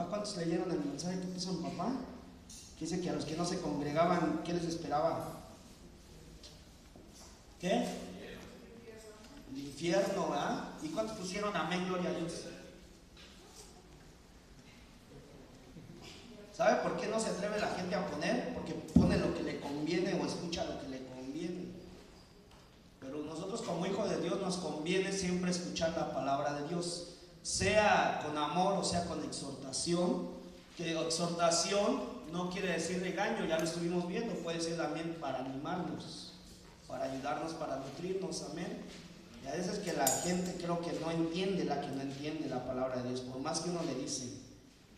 ¿Cuántos leyeron el mensaje que puso mi papá? Que dice que a los que no se congregaban, ¿qué les esperaba? ¿Qué? El infierno, ¿verdad? ¿Y cuántos pusieron amén, gloria a Dios? ¿Sabe por qué no se atreve la gente a poner? Porque pone lo que le conviene o escucha lo que le conviene. Pero nosotros como hijos de Dios nos conviene siempre escuchar la palabra de Dios, sea con amor o sea con exhortación. Que exhortación no quiere decir regaño, ya lo estuvimos viendo, puede ser también para animarnos, para ayudarnos, para nutrirnos, amén. Y a veces que la gente creo que no entiende la palabra de Dios, por más que uno le dice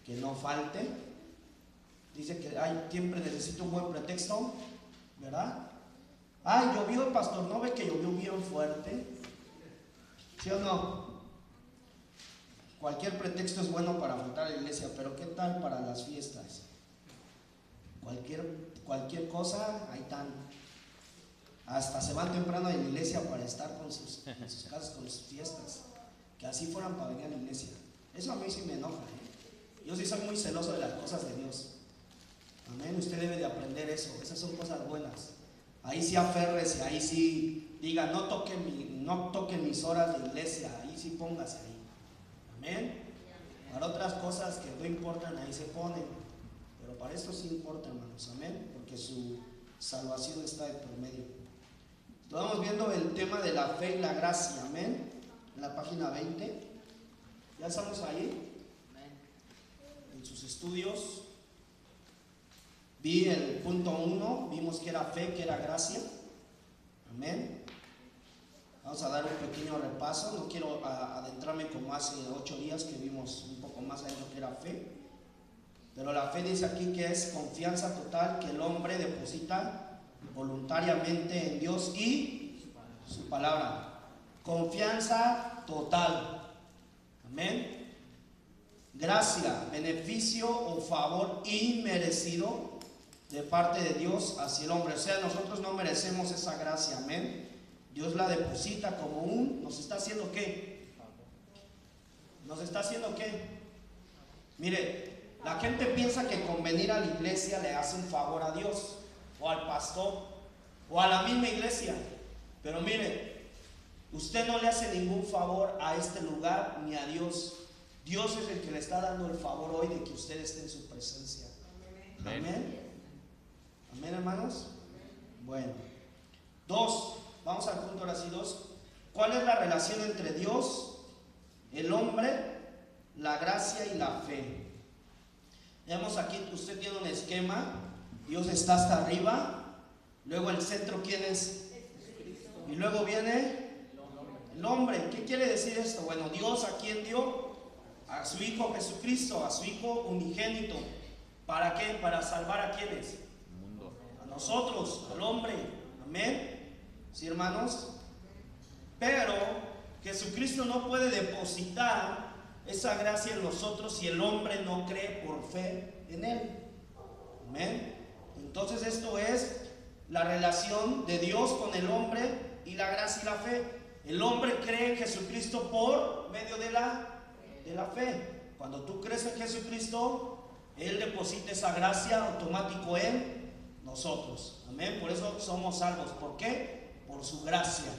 que no falte, dice que siempre necesito un buen pretexto, ¿verdad? Ay, llovió, pastor, ¿no ve que llovió bien fuerte? ¿Sí o no? Cualquier pretexto es bueno para faltar a la iglesia, pero ¿qué tal para las fiestas? Cualquier cosa, ahí están. Hasta se van temprano a la iglesia para estar con sus casas, con sus fiestas. Que así fueran para venir a la iglesia. Eso a mí sí me enoja, ¿eh? Yo sí soy muy celoso de las cosas de Dios. Amén, usted debe de aprender eso. Esas son cosas buenas. Ahí sí aférrese, ahí sí diga, no toquen mis horas de iglesia, ahí sí póngase ahí. Amén. Para otras cosas que no importan, ahí se ponen. Pero para esto sí importa, hermanos. Amén. Porque su salvación está de por medio. Estamos viendo el tema de la fe y la gracia. Amén. En la página 20. ¿Ya estamos ahí? En sus estudios. Vi el punto 1, vimos que era fe, que era gracia. Amén. Vamos a dar un pequeño repaso. No quiero adentrarme como hace 8 días que vimos un poco más de lo que era fe. Pero la fe dice aquí que es confianza total que el hombre deposita voluntariamente en Dios y su palabra. Confianza total. Amén. Gracia, beneficio o favor inmerecido de parte de Dios hacia el hombre. O sea, nosotros no merecemos esa gracia, amén. Dios la deposita como nos está haciendo ¿qué? ¿Nos está haciendo qué? Mire, la gente piensa que con venir a la iglesia le hace un favor a Dios, o al pastor, o a la misma iglesia. Pero mire, usted no le hace ningún favor a este lugar ni a Dios. Dios es el que le está dando el favor hoy de que usted esté en su presencia. Amén. Amén, hermanos. Bueno, 2, vamos al punto ahora sí 2. ¿Cuál es la relación entre Dios, el hombre, la gracia y la fe? Vemos aquí que usted tiene un esquema. Dios está hasta arriba. Luego el centro, ¿quién es? Y luego viene el hombre. ¿Qué quiere decir esto? Bueno, Dios a quién dio? A su Hijo Jesucristo, a su Hijo unigénito. ¿Para qué? Para salvar a quiénes. A nosotros, al hombre. Amén. ¿Sí, hermanos? Pero Jesucristo no puede depositar esa gracia en nosotros si el hombre no cree por fe en Él. Amén. Entonces esto es la relación de Dios con el hombre y la gracia y la fe. El hombre cree en Jesucristo por medio de la fe. Cuando tú crees en Jesucristo, Él deposita esa gracia automático en nosotros. Amén. Por eso somos salvos. ¿Por qué? Por su gracia.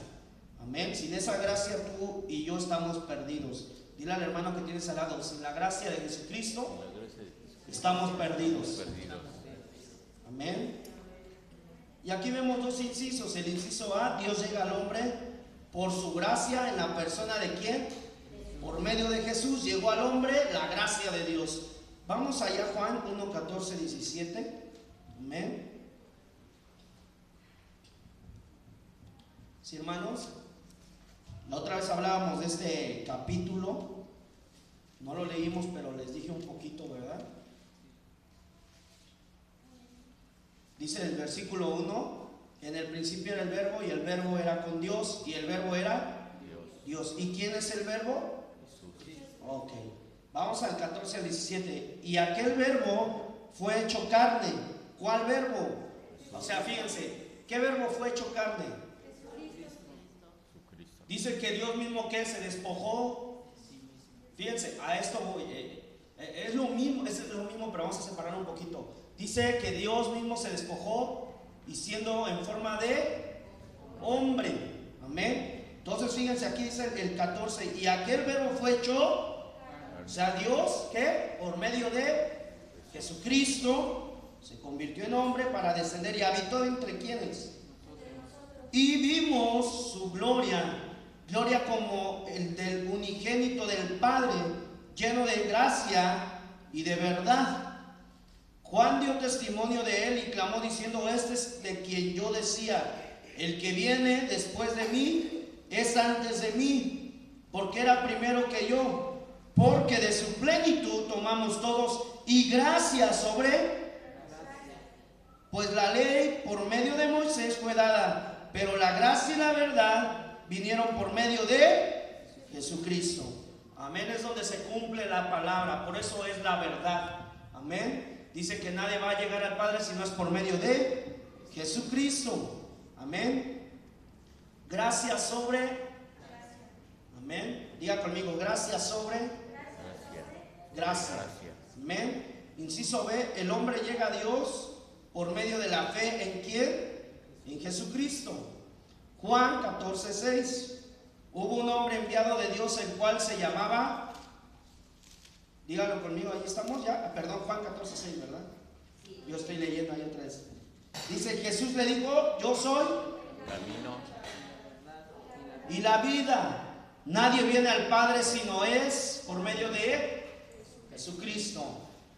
Amén. Sin esa gracia tú y yo estamos perdidos. Dile al hermano que tienes al lado, sin la gracia de Jesucristo estamos perdidos. Amén. Y aquí vemos 2 incisos. El inciso A, Dios llega al hombre por su gracia en la persona de ¿quién? Por medio de Jesús llegó al hombre la gracia de Dios. Vamos allá, Juan 1, 14, 17. Amén. ¿Sí, hermanos? La otra vez hablábamos de este capítulo. No lo leímos, pero les dije un poquito, ¿verdad? Dice el versículo 1: en el principio era el verbo, y el verbo era con Dios, y el verbo era Dios. ¿Y quién es el verbo? Jesús. Ok. Vamos al 14 al 17. Y aquel verbo fue hecho carne. ¿Cuál verbo? O sea, fíjense, ¿qué verbo fue hecho carne? Dice que Dios mismo que se despojó. Fíjense, a esto voy. Es lo mismo, un poquito. Dice que Dios mismo se despojó y siendo en forma de hombre. Amén. Entonces fíjense, aquí dice el 14, y aquel verbo fue hecho, o sea, Dios, ¿qué? Por medio de Jesucristo se convirtió en hombre para descender y habitó entre quienes. Y vimos su gloria, gloria como el del unigénito del Padre, lleno de gracia y de verdad. Juan dio testimonio de él y clamó diciendo: este es de quien yo decía, el que viene después de mí es antes de mí, porque era primero que yo, porque de su plenitud tomamos todos y gracia sobre, pues la ley por medio de Moisés fue dada, pero la gracia y la verdad vinieron por medio de Jesucristo. Amén, es donde se cumple la palabra, por eso es la verdad. Amén. Dice que nadie va a llegar al Padre si no es por medio de Jesucristo. Amén. Gracia sobre. Amén. Diga conmigo, gracia sobre. Gracia. Amén. Inciso B, el hombre llega a Dios por medio de la fe ¿en quién? En Jesucristo. Juan 14:6. Hubo un hombre enviado de Dios, el cual se llamaba, dígalo conmigo, ahí estamos ya, perdón, Juan 14:6, ¿verdad? Yo estoy leyendo ahí otra vez. Dice, Jesús le dijo: yo soy camino y la vida. Nadie viene al Padre si no es por medio de Jesucristo.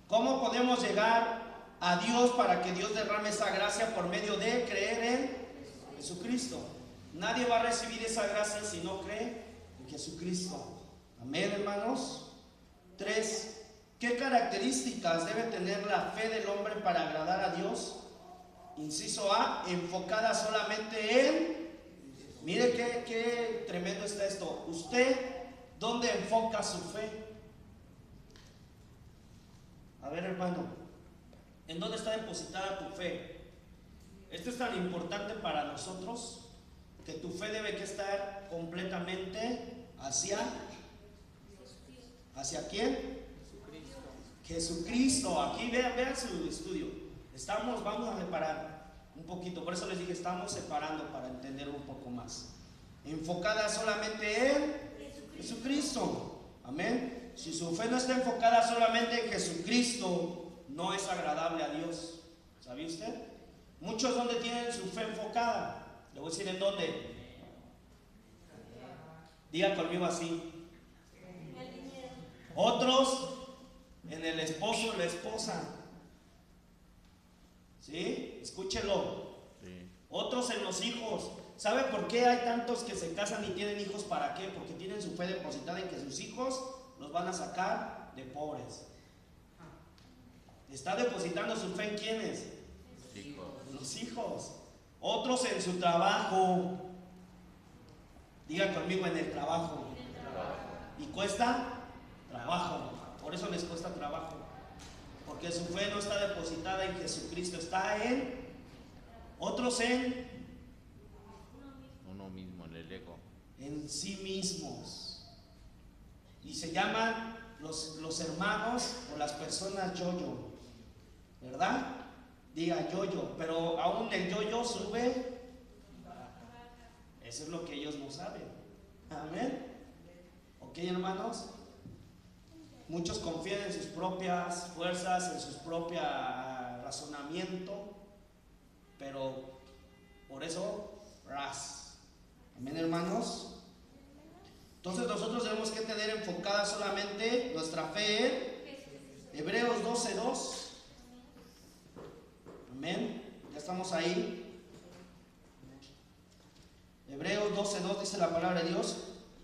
¿Cómo podemos llegar a Dios para que Dios derrame esa gracia? Por medio de creer en Jesucristo. Nadie va a recibir esa gracia si no cree en Jesucristo. Amén, hermanos. 3. ¿Qué características debe tener la fe del hombre para agradar a Dios? Inciso A, enfocada solamente en. Mire qué tremendo está esto. ¿Usted dónde enfoca su fe? A ver, hermano, ¿en dónde está depositada tu fe? Esto es tan importante para nosotros que tu fe debe que estar completamente ¿hacia quién? Jesucristo. Aquí vean su estudio. Vamos a separar un poquito, por eso les dije, estamos separando para entender un poco más. Enfocada solamente en Jesucristo. Amén. Si su fe no está enfocada solamente en Jesucristo, no es agradable a Dios. ¿Sabía usted? Muchos donde tienen su fe enfocada. Le voy a decir en dónde. Diga conmigo así. Otros en el esposo o la esposa. ¿Sí? Escúchelo. sí. Otros en los hijos. ¿Sabe por qué hay tantos que se casan y tienen hijos? ¿Para qué? Porque tienen su fe depositada en que sus hijos los van a sacar de pobres. ¿Está depositando su fe en quiénes? Los hijos. Otros en su trabajo. Diga conmigo, en el trabajo. ¿Y cuesta? Trabajo. Por eso les cuesta trabajo. Porque su fe no está depositada en Jesucristo, está en otros en uno mismo, en el ego. En sí mismos. Y se llaman los hermanos o las personas yo-yo, ¿verdad? Diga yo-yo, pero aún el yo-yo sube. Eso es lo que ellos no saben. Amén. Ok, hermanos. Muchos confían en sus propias fuerzas, en su propio razonamiento, pero por eso, amén, hermanos. Entonces nosotros tenemos que tener enfocada solamente nuestra fe en Hebreos 12:2. Amén. Ya estamos ahí. Hebreos 12:2 dice la palabra de Dios: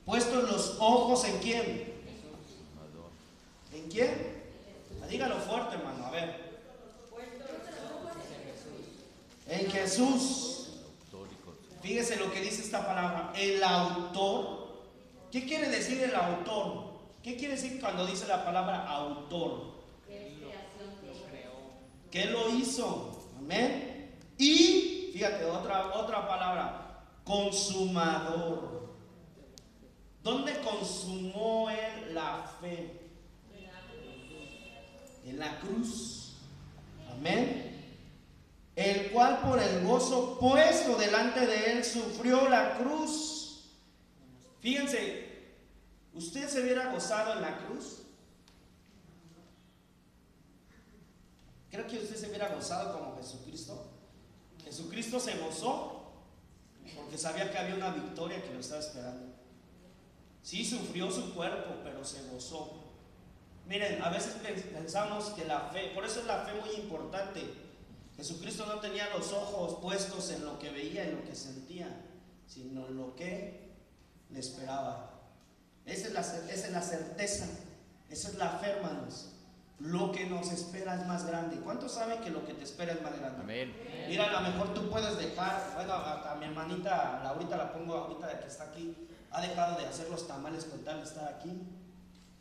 puestos los ojos en quién. ¿En quién? Dígalo fuerte, hermano, a ver. En Jesús. Fíjese lo que dice esta palabra, el autor. ¿Qué quiere decir el autor? ¿Qué quiere decir cuando dice la palabra autor? ¿Qué lo hizo? Amén. Y, fíjate, otra palabra, consumador. ¿Dónde consumó él la fe? En la cruz. Amén. El cual por el gozo puesto delante de él sufrió la cruz. Fíjense, ¿usted se hubiera gozado en la cruz? ¿Creo que usted se hubiera gozado como Jesucristo? Jesucristo se gozó porque sabía que había una victoria que lo estaba esperando. Sí, sufrió su cuerpo, pero se gozó. Miren, a veces pensamos que la fe, por eso es la fe muy importante. Jesucristo no tenía los ojos puestos en lo que veía, en lo que sentía, sino en lo que le esperaba. Esa es la certeza, esa es la fe, hermanos. Lo que nos espera es más grande. ¿Cuántos saben que lo que te espera es más grande? Amén. Mira, a lo mejor tú puedes dejar, bueno, a mi hermanita, ahorita la pongo, ahorita que está aquí, ha dejado de hacer los tamales con tal de estar aquí.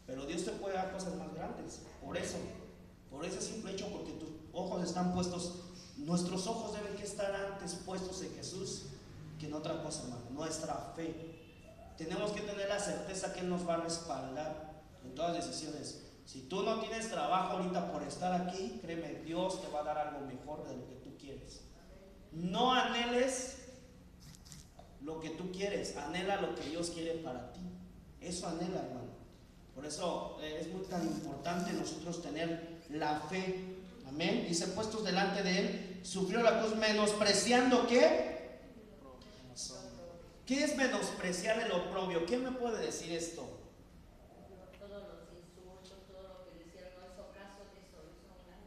Pero Dios te puede dar cosas más grandes. Por ese simple hecho, porque tus ojos están puestos, nuestros ojos deben que estar antes puestos en Jesús que en otra cosa, hermano. Nuestra fe. Tenemos que tener la certeza que Él nos va a respaldar en todas las decisiones. Si tú no tienes trabajo ahorita por estar aquí, créeme, Dios te va a dar algo mejor de lo que tú quieres. No anheles lo que tú quieres, anhela lo que Dios quiere para ti. Eso anhela, hermano. Por eso es muy tan importante nosotros tener la fe. Amén. Dice, puestos delante de él, sufrió la cruz, menospreciando ¿qué? ¿Qué es menospreciar el oprobio? ¿Quién me puede decir esto? Todos los insultos, todo lo que le hicieron, no hizo caso de eso, hizo un lado.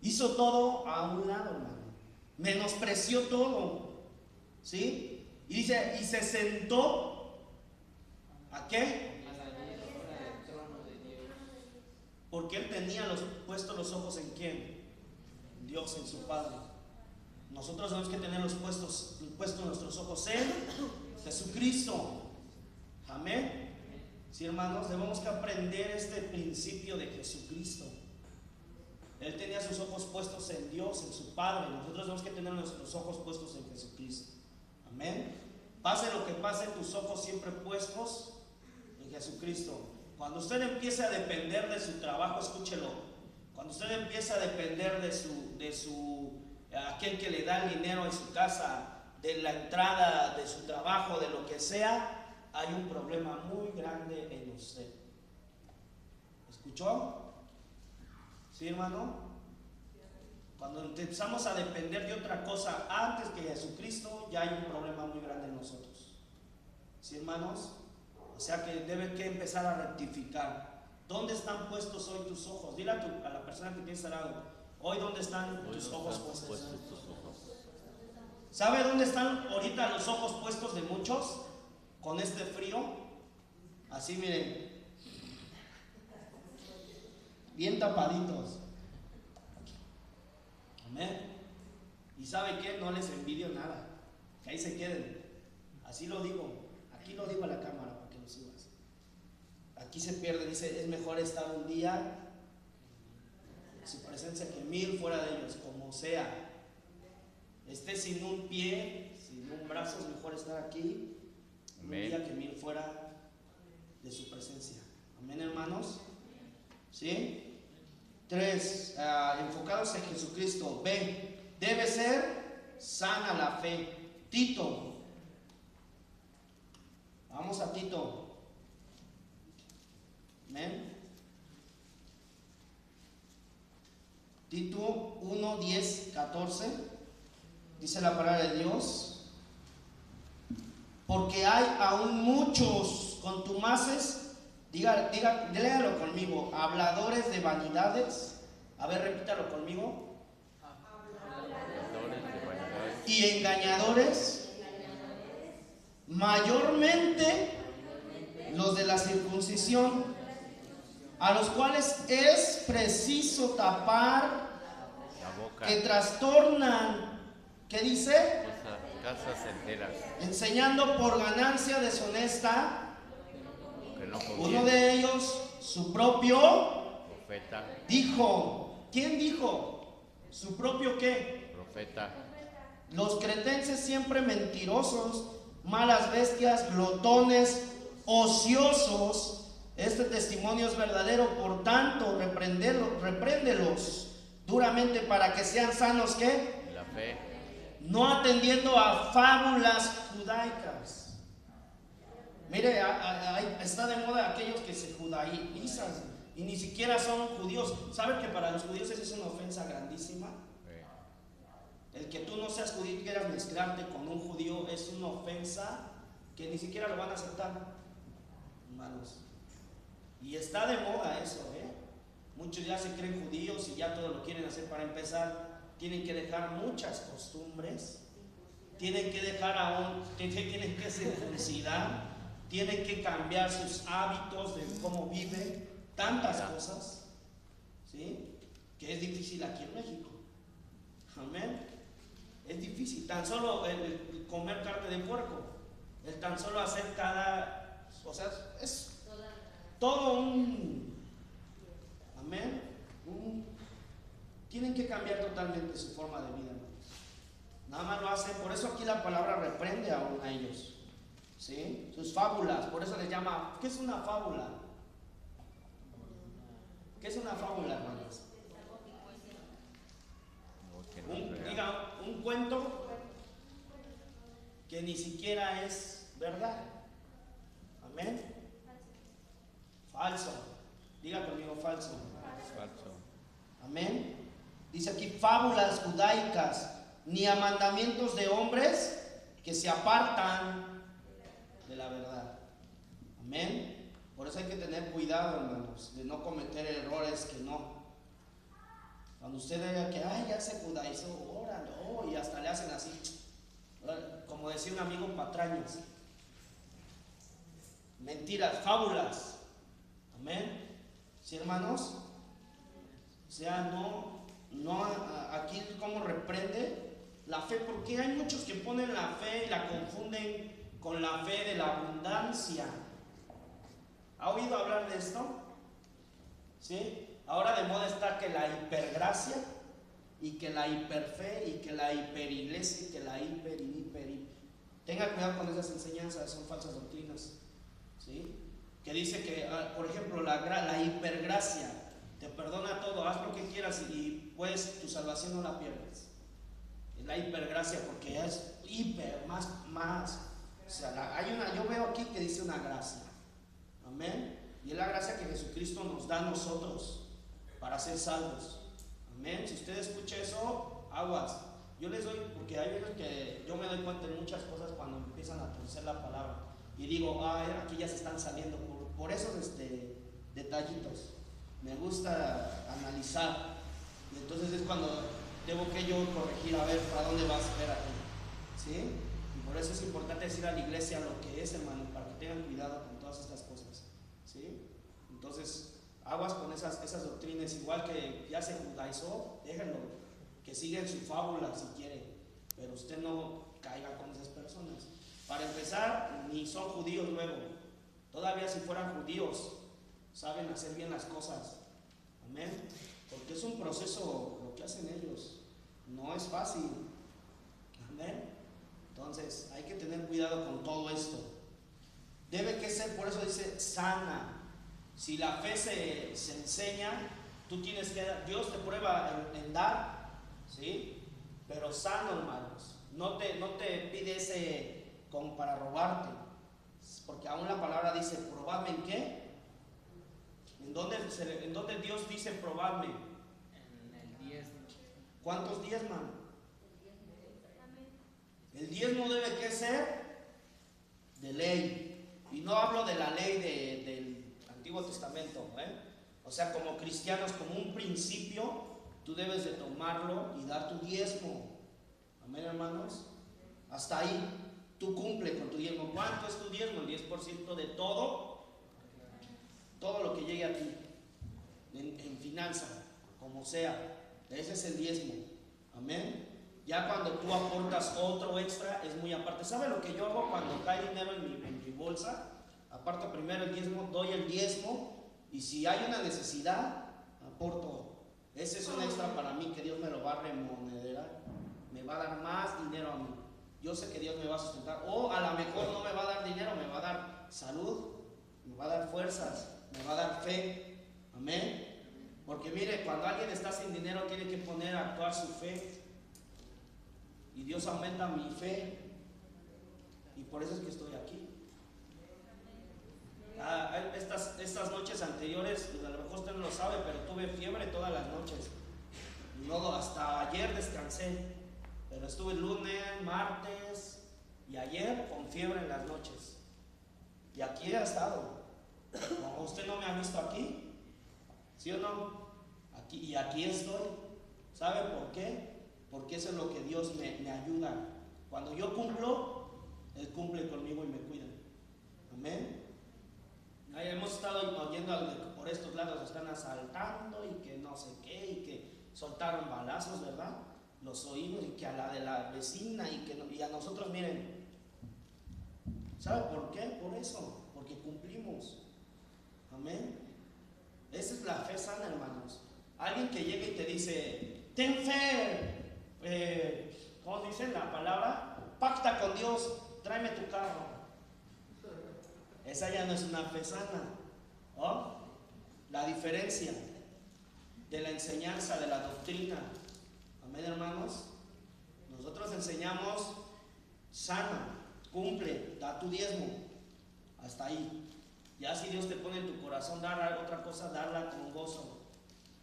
Hizo todo a un lado, hermano. Menospreció todo. ¿Sí? Y dice, y se sentó. ¿A qué? Porque él tenía puestos los ojos en quién? En Dios, en su Padre. Nosotros tenemos que tener puestos nuestros ojos en Jesucristo. Amén. Sí, hermanos, debemos que aprender este principio de Jesucristo. Él tenía sus ojos puestos en Dios, en su Padre. Nosotros tenemos que tener nuestros ojos puestos en Jesucristo. Amén. Pase lo que pase, tus ojos siempre puestos en Jesucristo. Cuando usted empieza a depender de su trabajo, escúchelo. Cuando usted empieza a depender de aquel que le da el dinero en su casa, de la entrada de su trabajo, de lo que sea, hay un problema muy grande en usted. ¿Escuchó? ¿Sí, hermano? Cuando empezamos a depender de otra cosa antes que Jesucristo, ya hay un problema muy grande en nosotros. ¿Sí, hermanos? O sea que deben que empezar a rectificar. ¿Dónde están puestos hoy tus ojos? Dile a la persona que tienes al lado, hoy ¿dónde están tus ojos puestos? ¿Sabe dónde están ahorita los ojos puestos de muchos? Con este frío. Así miren, bien tapaditos. Amén. Y ¿sabe qué? No les envidio nada. Que ahí se queden. Así lo digo. Aquí lo digo a la cámara para que lo subas. Aquí se pierde, dice, es mejor estar un día en su presencia que 1000 fuera de ellos, como sea. Esté sin un pie, sin un brazo, es mejor estar aquí un día que 1000 fuera de su presencia. Amén, hermanos. ¿Sí? 3, enfocados en Jesucristo. B, debe ser sana la fe. Tito. Vamos a Tito. Amén. Tito 1, 10, 14. Dice la palabra de Dios. Porque hay aún muchos contumaces, léalo conmigo, habladores de vanidades. A ver, repítalo conmigo. Habladores de vanidades. Y engañadores, mayormente los de la circuncisión, a los cuales es preciso tapar La boca. que trastornan, ¿qué dice? Casas enteras. Enseñando por ganancia deshonesta. Que no Uno conviene. de ellos, su propio, Profeta. dijo. ¿Quién dijo? ¿Su propio qué? Profeta. Los cretenses siempre mentirosos, malas bestias, glotones, ociosos. Este testimonio es verdadero, por tanto, repréndelos duramente para que sean sanos, ¿qué? En la fe. No atendiendo a fábulas judaicas. Mire, está de moda aquellos que se judaizan y ni siquiera son judíos. ¿Saben que para los judíos esa es una ofensa grandísima? El que tú no seas judío y quieras mezclarte con un judío es una ofensa que ni siquiera lo van a aceptar, hermanos. Y está de moda eso, ¿eh? Muchos ya se creen judíos y ya todo lo quieren hacer. Para empezar, tienen que dejar muchas costumbres, tienen que dejar tienen que circuncidar, tienen que cambiar sus hábitos de cómo viven, tantas cosas, ¿sí? Que es difícil aquí en México. Amén. Es difícil, tan solo el comer carne de puerco, el tan solo hacer o sea, es todo amén, tienen que cambiar totalmente su forma de vida, hermanos. Nada más lo hacen, por eso aquí la palabra reprende aún a ellos, ¿sí? Sus fábulas, por eso les llama, ¿qué es una fábula? ¿Qué es una fábula, hermanos? Un cuento que ni siquiera es verdad. Amén. Falso. Diga conmigo, falso. Falso. Amén. Dice aquí fábulas judaicas, ni a mandamientos de hombres que se apartan de la verdad. Amén. Por eso hay que tener cuidado, hermanos, de no cometer errores que no. Cuando usted diga que, ay, ya se judaizó, órale, y hasta le hacen así, como decía un amigo, patrañas, mentiras, fábulas. Amén. ¿Sí, hermanos? O sea, aquí como reprende la fe, porque hay muchos que ponen la fe y la confunden con la fe de la abundancia. ¿Ha oído hablar de esto? ¿Sí? Ahora de moda está que la hipergracia y que la hiperfe y que la hiperiglesia y que la hiper. Tenga cuidado con esas enseñanzas, son falsas doctrinas, ¿sí? Que dice que, por ejemplo, la hipergracia te perdona todo, haz lo que quieras y pues tu salvación no la pierdes. Es la hipergracia porque es hiper, más. O sea, yo veo aquí que dice una gracia. Amén. Y es la gracia que Jesucristo nos da a nosotros para ser salvos. Amén. Si usted escucha eso, aguas. Yo les doy, porque hay veces que yo me doy cuenta de muchas cosas cuando empiezan a torcer la palabra. Y digo, aquí ya se están saliendo por esos detallitos. Me gusta analizar. Y entonces es cuando tengo que yo corregir, a ver para dónde vas a ver aquí. ¿Sí? Y por eso es importante decir a la iglesia lo que es, hermano, para que tengan cuidado con todas estas cosas. ¿Sí? Entonces, aguas con esas doctrinas, igual que ya se judaizó, déjenlo, que sigan su fábula si quieren, pero usted no caiga con esas personas. Para empezar, ni son judíos luego. Todavía si fueran judíos, saben hacer bien las cosas. Amén. Porque es un proceso lo que hacen ellos. No es fácil. Amén. Entonces, hay que tener cuidado con todo esto. Debe que ser, por eso dice, sana. Si la fe se enseña, tú tienes que dar. Dios te prueba en dar, ¿sí? Pero sano, hermanos. No te pide como para robarte. Porque aún la palabra dice, probadme en qué. ¿En dónde Dios dice probadme? En el diezmo. ¿Cuántos diezman? El diezmo debe que ser de ley. Y no hablo de la ley del Antiguo Testamento, ¿eh? O sea, como cristianos, como un principio, tú debes de tomarlo y dar tu diezmo. Amén, hermanos. Hasta ahí, tú cumple con tu diezmo. ¿Cuánto es tu diezmo? El 10% de todo lo que llegue a ti, en finanza, como sea. Ese es el diezmo. Amén. Ya cuando tú aportas otro extra, es muy aparte. ¿Sabe lo que yo hago cuando cae dinero en mi bolsa? Aparto primero el diezmo, doy el diezmo, y si hay una necesidad, aporto. Ese es un extra para mí, que Dios me lo va a remonerar, me va a dar más dinero a mí. Yo sé que Dios me va a sustentar, o a lo mejor no me va a dar dinero, me va a dar salud, me va a dar fuerzas, me va a dar fe. Amén. Porque mire, cuando alguien está sin dinero tiene que poner a actuar su fe. Y Dios aumenta mi fe. Y por eso es que estoy aquí. Estas noches anteriores, pues a lo mejor usted no lo sabe, pero tuve fiebre todas las noches. Y luego hasta ayer descansé. Pero estuve lunes, martes y ayer con fiebre en las noches. Y aquí he estado. ¿O usted no me ha visto aquí? ¿Sí o no? Y aquí estoy. ¿Sabe por qué? Porque eso es lo que Dios me ayuda. Cuando yo cumplo, Él cumple conmigo y me cuida. Amén. Ahí hemos estado oyendo por estos lados están asaltando y que no sé qué, y que soltaron balazos, ¿verdad? Los oímos, y que a la de la vecina, y a nosotros, miren. ¿Sabe por qué? Por eso, porque cumplimos. Amén. Esa es la fe sana, hermanos. Alguien que llega y te dice, ten fe, ¿cómo dice la palabra? Pacta con Dios, tráeme tu carro. Esa ya no es una fe sana. ¿Oh? La diferencia de la enseñanza, de la doctrina. Amén, hermanos. Nosotros enseñamos sana, cumple, da tu diezmo. Hasta ahí. Ya si Dios te pone en tu corazón dar otra cosa, darla con gozo.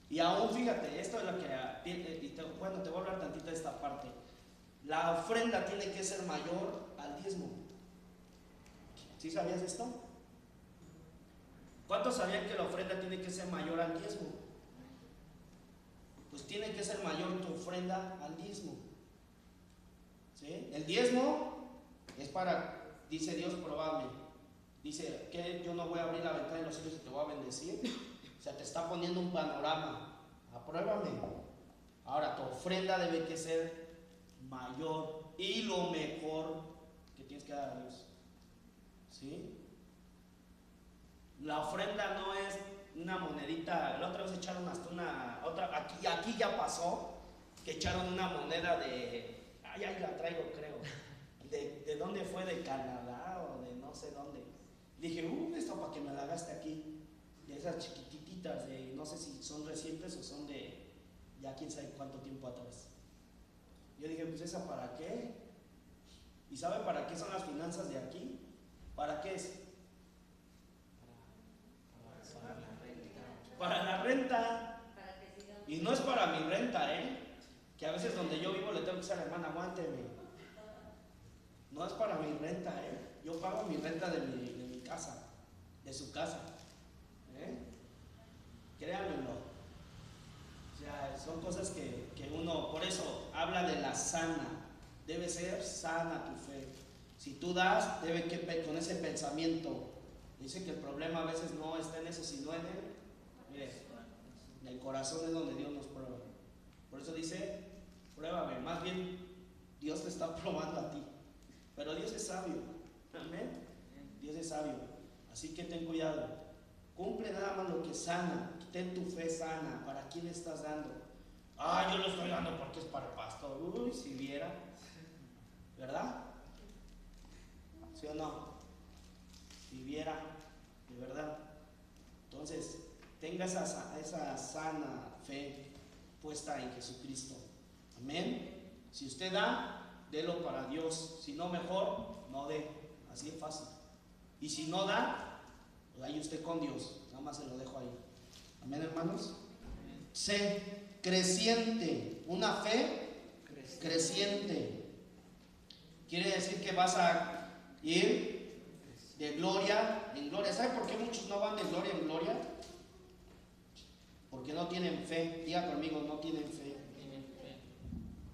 Y aún fíjate, esto es lo que, bueno, te voy a hablar tantito de esta parte. La ofrenda tiene que ser mayor al diezmo. ¿Sí sabías esto? ¿Cuántos sabían que la ofrenda tiene que ser mayor al diezmo? Pues tiene que ser mayor tu ofrenda al diezmo. ¿Sí? El diezmo es para, dice Dios, probadme. Dice que yo no voy a abrir la ventana de los cielos y te voy a bendecir. O sea, te está poniendo un panorama. Apruébame. Ahora, tu ofrenda debe que ser mayor y lo mejor que tienes que dar a Dios. ¿Sí? La ofrenda no es una monedita. La otra vez echaron hasta aquí ya pasó, que echaron una moneda de, ahí la traigo creo, de dónde fue, de Canadá o de no sé dónde. Dije, esto para que me la gaste aquí, de esas chiquititas, de no sé si son recientes o son de ya quién sabe cuánto tiempo atrás. Yo dije, pues esa para qué. ¿Y sabe para qué son las finanzas de aquí? ¿Para qué es? Para la renta. Y no es para mi renta, que a veces donde yo vivo le tengo que decir a la hermana, aguánteme. No es para mi renta, yo pago mi renta de mi casa, de su casa. Créanmelo. O sea, son cosas que uno, por eso habla de la sana. Debe ser sana tu fe. Si tú das, debe que con ese pensamiento. Dice que el problema a veces no está en eso, sino en él. Mire, en el corazón es donde Dios nos prueba. Por eso dice, pruébame. Más bien, Dios te está probando a ti. Pero Dios es sabio. Amén. Dios es sabio. Así que ten cuidado. Cumple nada más lo que sana. Ten tu fe sana. ¿Para quién estás dando? Yo lo estoy dando porque es para el pastor. Uy, si viera. ¿Verdad? ¿Sí o no? Si viera, de verdad. Entonces, tenga esa sana fe puesta en Jesucristo. Amén. Si usted da, délo para Dios. Si no, mejor no dé. Así es fácil. Y si no da, pues ahí usted con Dios. Nada más se lo dejo ahí. Amén, hermanos. C, creciente. Una fe creciente. Quiere decir que vas a ir de gloria en gloria. ¿Sabe por qué muchos no van de gloria en gloria? Porque no tienen fe. Diga conmigo, no tienen fe.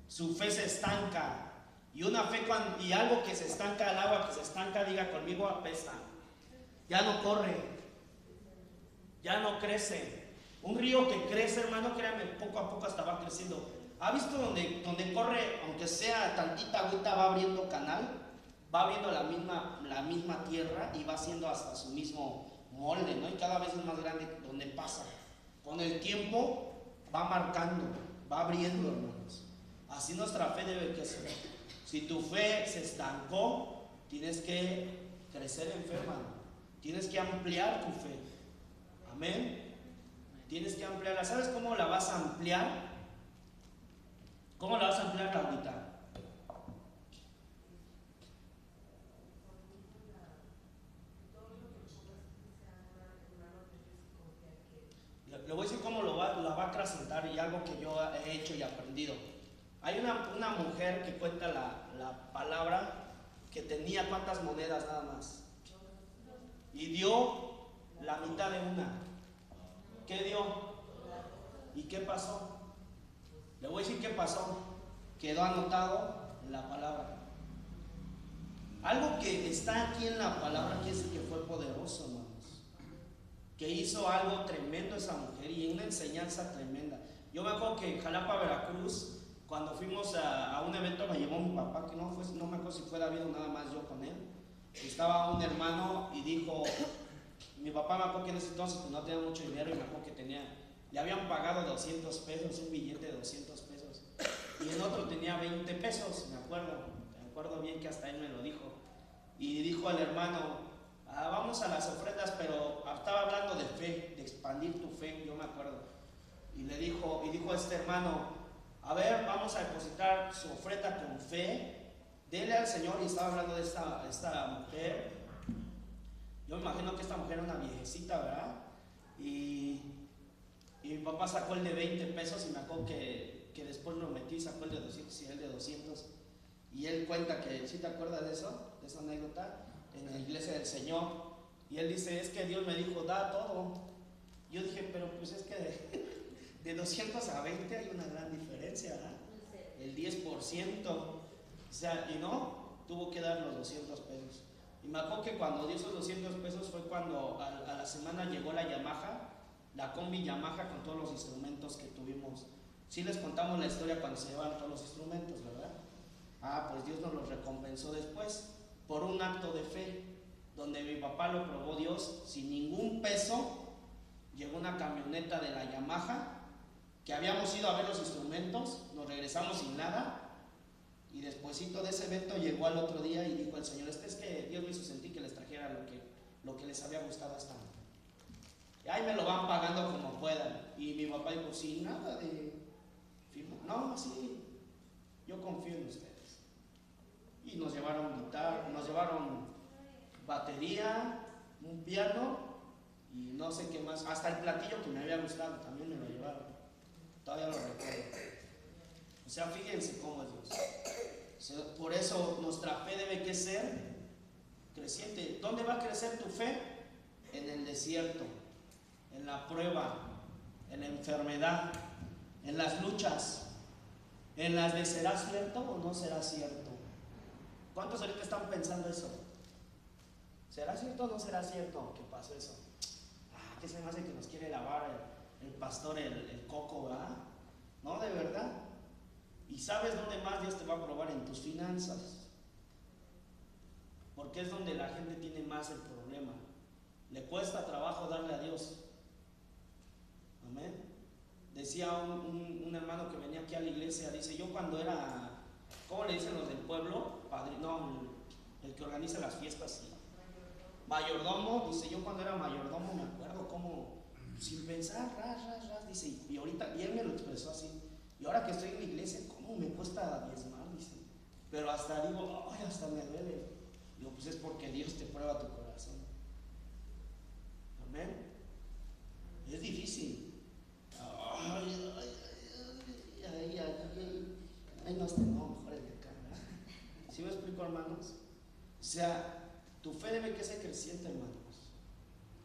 Su fe se estanca. Y una fe y algo que se estanca, el agua que se estanca, diga conmigo, apesta. Ya no corre. Ya no crece. Un río que crece, hermano, créame, poco a poco hasta va creciendo. ¿Ha visto donde corre, aunque sea tantita agüita, va abriendo canal? Va abriendo la misma tierra y va haciendo hasta su mismo molde, ¿no? Y cada vez es más grande donde pasa. Con el tiempo va marcando, va abriendo, hermanos. Así nuestra fe debe que ser. Si tu fe se estancó, tienes que crecer en fe, hermano. Tienes que ampliar tu fe. Amén. Tienes que ampliarla. ¿Sabes cómo la vas a ampliar? ¿Cómo la vas a ampliar, Laurita? Le voy a decir cómo la va a acrecentar, y algo que yo he hecho y aprendido. Hay una mujer que cuenta la palabra que tenía cuántas monedas nada más. Y dio la mitad de una. ¿Qué dio? ¿Y qué pasó? Le voy a decir qué pasó. Quedó anotado en la palabra. Algo que está aquí en la palabra quiere decir que fue poderoso, hermanos. Que hizo algo tremendo esa mujer y una enseñanza tremenda. Yo me acuerdo que en Jalapa, Veracruz, cuando fuimos a un evento, me llevó mi papá, que no me acuerdo si fue David o nada más yo con él. Estaba un hermano y dijo, mi papá me acuerdo que en ese entonces pues, no tenía mucho dinero, y me acuerdo que le habían pagado 200 pesos, un billete de 200 pesos. Y el otro tenía 20 pesos, me acuerdo bien que hasta él me lo dijo. Y dijo al hermano, vamos a las ofrendas, pero estaba hablando de fe, de expandir tu fe, yo me acuerdo. Y dijo este hermano, a ver, vamos a depositar su ofrenda con fe, dele al Señor. Y estaba hablando de esta mujer. Yo me imagino que esta mujer era una viejecita, ¿verdad? Y mi papá sacó el de 20 pesos y me acuerdo que después lo metí y sacó el de 200 y el de 200. Y él cuenta que, ¿sí te acuerdas de eso? De esa anécdota, en la iglesia del Señor. Y él dice, es que Dios me dijo, da todo. Yo dije, pero pues es que de 200 a 20 hay una gran diferencia, ¿verdad? El 10%. O sea, y no, tuvo que dar los 200 pesos. Y me acuerdo que cuando dio esos 200 pesos fue cuando a la semana llegó la Yamaha, la combi Yamaha con todos los instrumentos que tuvimos. Sí les contamos la historia cuando se llevaron todos los instrumentos, ¿verdad? Pues Dios nos los recompensó después por un acto de fe, donde mi papá lo probó Dios sin ningún peso. Llegó una camioneta de la Yamaha, que habíamos ido a ver los instrumentos, nos regresamos sin nada. Y despuesito de ese evento llegó al otro día y dijo el Señor, es que Dios me hizo sentir que les trajera lo que les había gustado hasta ahora. Y ahí me lo van pagando como puedan. Y mi papá dijo, sí, nada de firma. No, sí, yo confío en ustedes. Y nos llevaron guitarra, nos llevaron batería, un piano y no sé qué más. Hasta el platillo que me había gustado también me lo llevaron. Todavía lo recuerdo. O sea, fíjense cómo es Dios. Por eso nuestra fe debe que ser creciente. ¿Dónde va a crecer tu fe? En el desierto, en la prueba, en la enfermedad, en las luchas, en las de ¿será cierto o no será cierto? ¿Cuántos ahorita están pensando eso? ¿Será cierto o no será cierto que pasó eso? ¿Qué se me hace que nos quiere lavar el pastor el coco, ¿verdad? No, de verdad. ¿Y sabes dónde más Dios te va a probar? En tus finanzas. Porque es donde la gente tiene más el problema. Le cuesta trabajo darle a Dios. Amén. Decía un hermano que venía aquí a la iglesia, dice, yo cuando era, ¿cómo le dicen los del pueblo? No, el que organiza las fiestas. Mayordomo, dice, yo cuando era mayordomo me acuerdo como, sin pensar, dice, y él me lo expresó así. Y ahora que estoy en la iglesia, ¿cómo me cuesta diezmar? Dice, pero hasta digo, ay, hasta me duele. Digo, pues es porque Dios te prueba tu corazón. Amén. Es difícil. Ay, no, mejor el de acá, ¿verdad? ¿Sí me explico, hermanos? O sea, tu fe debe que ser creciente, hermanos.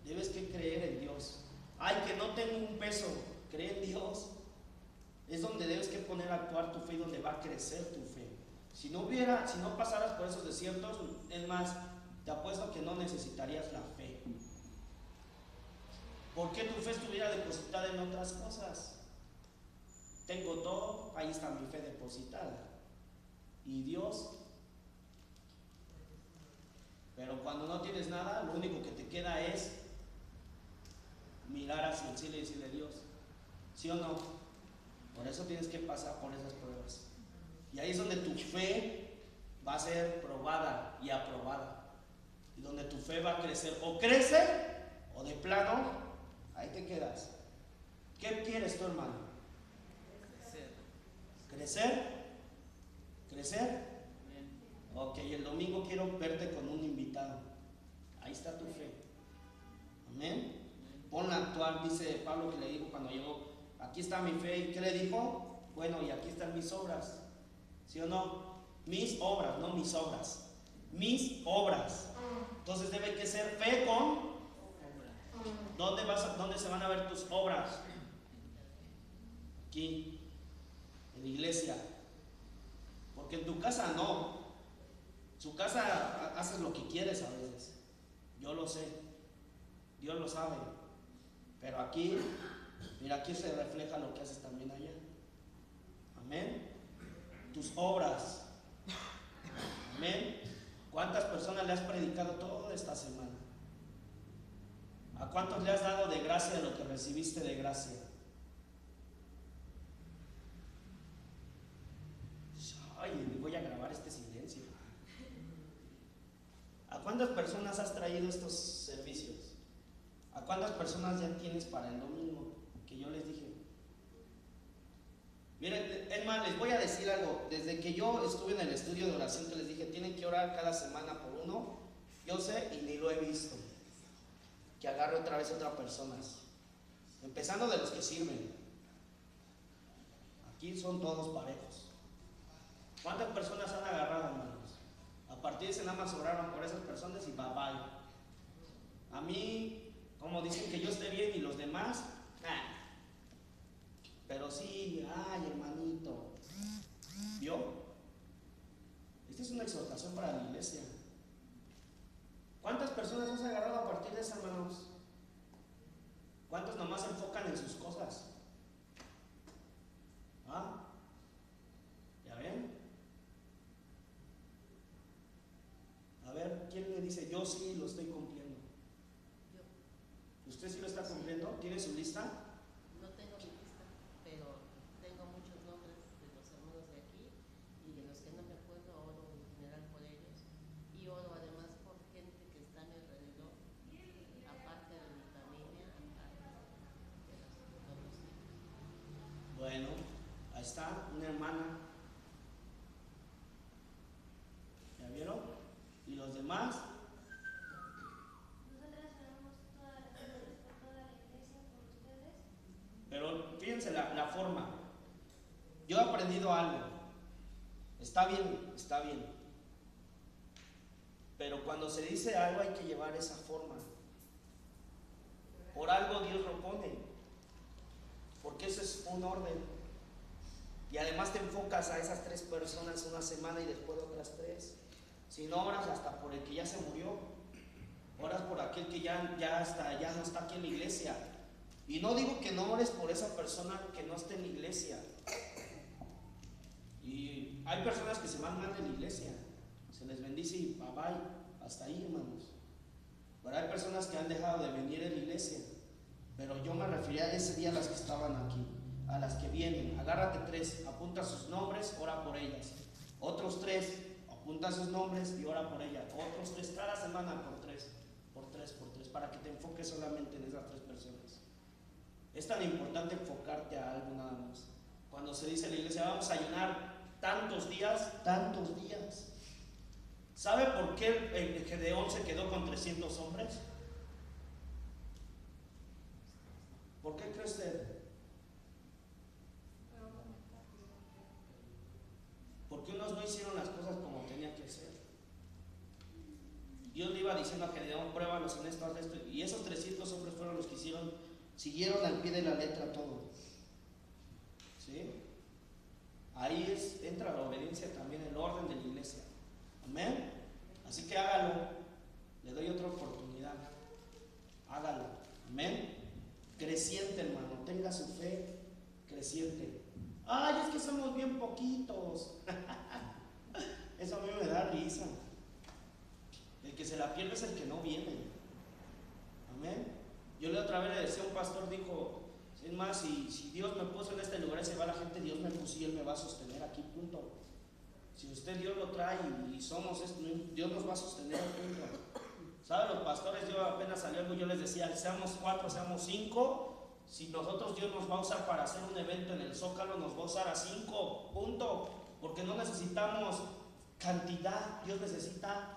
Debes que creer en Dios. Ay, que no tengo un peso. Cree en Dios. Es donde debes que poner a actuar tu fe y donde va a crecer tu fe. Si no pasaras por esos desiertos, es más, te apuesto que no necesitarías la fe. ¿Por qué tu fe estuviera depositada en otras cosas? Tengo todo, ahí está mi fe depositada. Y Dios. Pero cuando no tienes nada, lo único que te queda es mirar hacia el cielo y decirle, Dios, ¿sí o no? Por eso tienes que pasar por esas pruebas. Y ahí es donde tu fe va a ser probada y aprobada. Y donde tu fe va a crecer. O crece, o de plano, ahí te quedas. ¿Qué quieres tú, hermano? Crecer. ¿Crecer? ¿Crecer? Amén. Ok, el domingo quiero verte con un invitado. Ahí está tu fe. Amén. Ponla a actuar, dice Pablo que le dijo cuando llegó, aquí está mi fe. ¿Y qué le dijo? Bueno, y aquí están mis obras. ¿Sí o no? Mis obras, no mis obras. Mis obras. Entonces debe que ser fe con... ¿Dónde se van a ver tus obras? Aquí, en la iglesia. Porque en tu casa no. Su casa haces lo que quieres a veces. Yo lo sé. Dios lo sabe. Pero aquí, mira, aquí se refleja lo que haces también allá. Amén. Tus obras. Amén. ¿Cuántas personas le has predicado toda esta semana? ¿A cuántos le has dado de gracia de lo que recibiste de gracia? Ay, voy a grabar este silencio. ¿A cuántas personas has traído estos servicios? ¿A cuántas personas ya tienes para el domingo? Que yo les dije. Miren, es más, les voy a decir algo. Desde que yo estuve en el estudio de oración que les dije, tienen que orar cada semana por uno, yo sé y ni lo he visto. Que agarre otra vez a otras personas. Empezando de los que sirven. Aquí son todos parejos. ¿Cuántas personas han agarrado, hermanos? A partir de ese nada más oraron por esas personas y bye bye. A mí, como dicen que yo esté bien y los demás, nah. Pero sí, ay, hermanito. ¿Vio? Esta es una exhortación para la iglesia. ¿Cuántas personas has agarrado a partir de eso, hermanos? ¿Cuántos nomás se enfocan en sus cosas? ¿Ah? ¿Ya ven? A ver, ¿quién me dice? Yo sí lo estoy cumpliendo. ¿Usted sí lo está cumpliendo? ¿Tiene su lista? No tengo mi lista, pero tengo muchos nombres de los hermanos de aquí y de los que no me acuerdo, oro en general por ellos y oro además por gente que está a mi alrededor, aparte de mi familia, aparte de los conocidos. Bueno, ahí está, una hermana. ¿Ya vieron? ¿Y los demás? Pero fíjense la forma. Yo he aprendido algo. Está bien, está bien. Pero cuando se dice algo hay que llevar esa forma. Por algo Dios lo pone. Porque eso es un orden. Y además te enfocas a esas 3 personas una semana y después otras 3. Si no oras hasta por el que ya se murió, oras por aquel que ya no está aquí en la iglesia. Y no digo que no ores por esa persona que no esté en la iglesia. Y hay personas que se van mal de la iglesia. Se les bendice y bye bye. Hasta ahí, hermanos. Pero hay personas que han dejado de venir a la iglesia. Pero yo me refería a ese día a las que estaban aquí. A las que vienen. Agárrate 3, apunta sus nombres, ora por ellas. Otros 3, apunta sus nombres y ora por ellas. Otros 3, cada semana por 3, para que te enfoques solamente en esas 3 personas. Es tan importante enfocarte a algo nada más. Cuando se dice en la iglesia, vamos a ayunar tantos días. ¿Sabe por qué el Gedeón se quedó con 300 hombres? ¿Por qué cree usted? Porque unos no hicieron las cosas como tenían que ser. Dios le iba diciendo a Gedeón, pruébalos en esto, haz esto. Y esos 300 hombres fueron los que siguieron al pie de la letra todo. ¿Sí? Ahí entra la obediencia también, el orden de la iglesia. Amén. Así que hágalo. Le doy otra oportunidad. Hágalo. Amén. Creciente, hermano. Tenga su fe creciente. Ay, es que somos bien poquitos. Eso a mí me da risa. El que se la pierde es el que no viene. Amén. Yo la otra vez le decía a un pastor, dijo, es más, si Dios me puso en este lugar y se va la gente, Dios me puso y Él me va a sostener aquí, punto. Si usted Dios lo trae y somos esto, Dios nos va a sostener, punto. ¿Saben los pastores? Yo apenas salió algo, yo les decía, seamos 4, seamos 5, Si nosotros Dios nos va a usar para hacer un evento en el Zócalo, nos va a usar a 5, punto. Porque no necesitamos cantidad, Dios necesita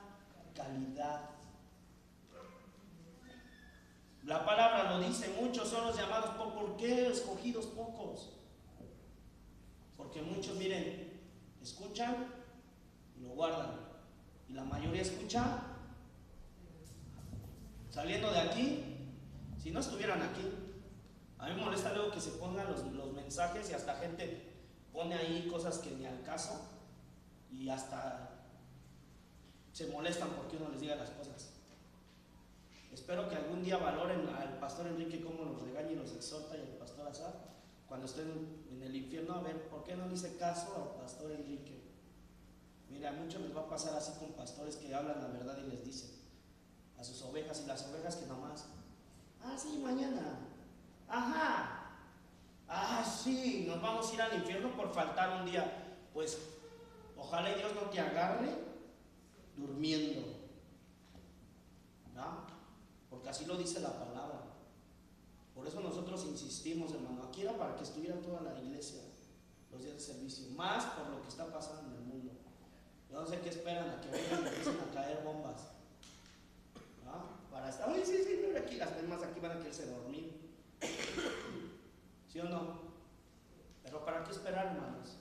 calidad. La palabra lo dice, muchos son los llamados, ¿por qué escogidos pocos? Porque muchos, miren, escuchan y lo guardan. Y la mayoría escucha saliendo de aquí. Si no estuvieran aquí, a mí me molesta luego que se pongan los mensajes y hasta gente pone ahí cosas que ni al caso y hasta se molestan porque uno les diga las cosas. Espero que algún día valoren al pastor Enrique cómo los regaña y los exhorta, y al pastor Azar cuando estén en el infierno. A ver, ¿por qué no le hice caso al pastor Enrique? Mira, a muchos les va a pasar así con pastores que hablan la verdad y les dicen a sus ovejas, y las ovejas que nomás, sí, mañana, sí, nos vamos a ir al infierno por faltar un día. Pues ojalá y Dios no te agarre durmiendo, ¿no? Porque así lo dice la palabra. Por eso nosotros insistimos, hermano. Aquí era para que estuviera toda la iglesia los días de servicio, más por lo que está pasando en el mundo. Yo no sé qué esperan a que vengan y empiecen a caer bombas, ¿no? Para estar, sí, aquí, las demás aquí van a quererse dormir, ¿sí o no? Pero ¿para qué esperar, hermanos?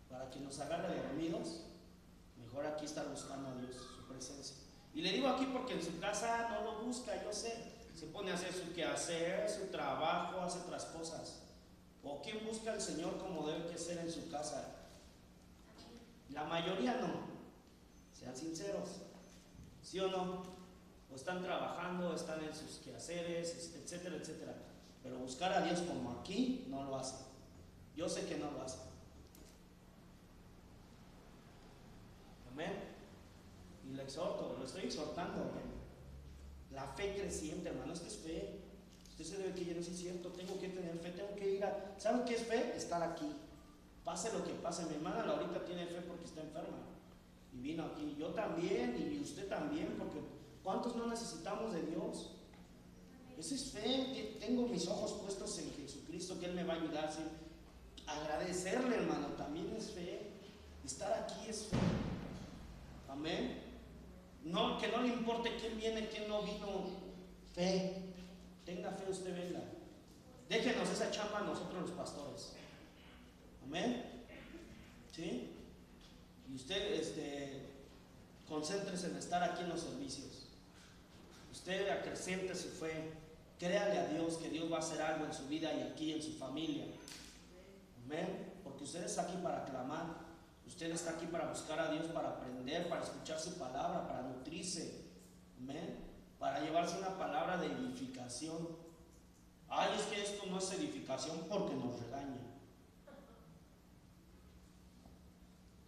Para que nos agarre dormidos. Mejor aquí estar buscando a Dios, su presencia. Y le digo aquí porque en su casa no lo busca, yo sé. Se pone a hacer su quehacer, su trabajo, hace otras cosas. ¿O quién busca al Señor como debe que ser en su casa? La mayoría no. Sean sinceros, ¿sí o no? O están trabajando, están en sus quehaceres, etcétera, etcétera. Pero buscar a Dios como aquí no lo hace. Yo sé que no lo hace. Amén. Y le exhorto, lo estoy exhortando. Amén. La fe creciente, hermano, esto es fe. Usted se debe que yo no es cierto, tengo que tener fe, tengo que ir a... ¿Saben qué es fe? Estar aquí. Pase lo que pase. Mi hermana ahorita tiene fe porque está enferma y vino aquí. Yo también, y usted también, porque ¿cuántos no necesitamos de Dios? Eso es fe. Tengo mis ojos puestos en Jesucristo, que Él me va a ayudar. ¿Sí? Agradecerle, hermano, también es fe. Estar aquí es fe. Amén. No, que no le importe quién viene, quién no vino. Fe. Tenga fe, usted venga. Déjenos esa chamba a nosotros los pastores. Amén. ¿Sí? Y usted concéntrese en estar aquí en los servicios. Usted acreciente su fe. Créale a Dios que Dios va a hacer algo en su vida y aquí en su familia. Amén. Porque usted está aquí para clamar. Usted está aquí para buscar a Dios, para aprender, para escuchar su palabra, para nutrirse. Amén. Para llevarse una palabra de edificación. Es que esto no es edificación porque nos regaña.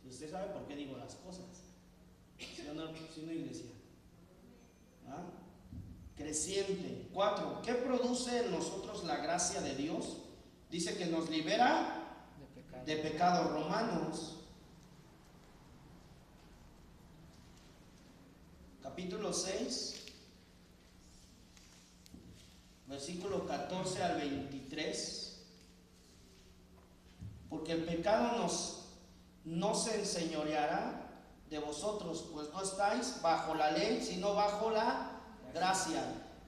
Si usted sabe por qué digo las cosas. ¿Sí o no, iglesia? Creciente. 4. ¿Qué produce en nosotros la gracia de Dios? Dice que nos libera de pecado. Romanos capítulo 6, versículo 14 al 23. Porque el pecado no se enseñoreará de vosotros, pues no estáis bajo la ley, sino bajo la gracia.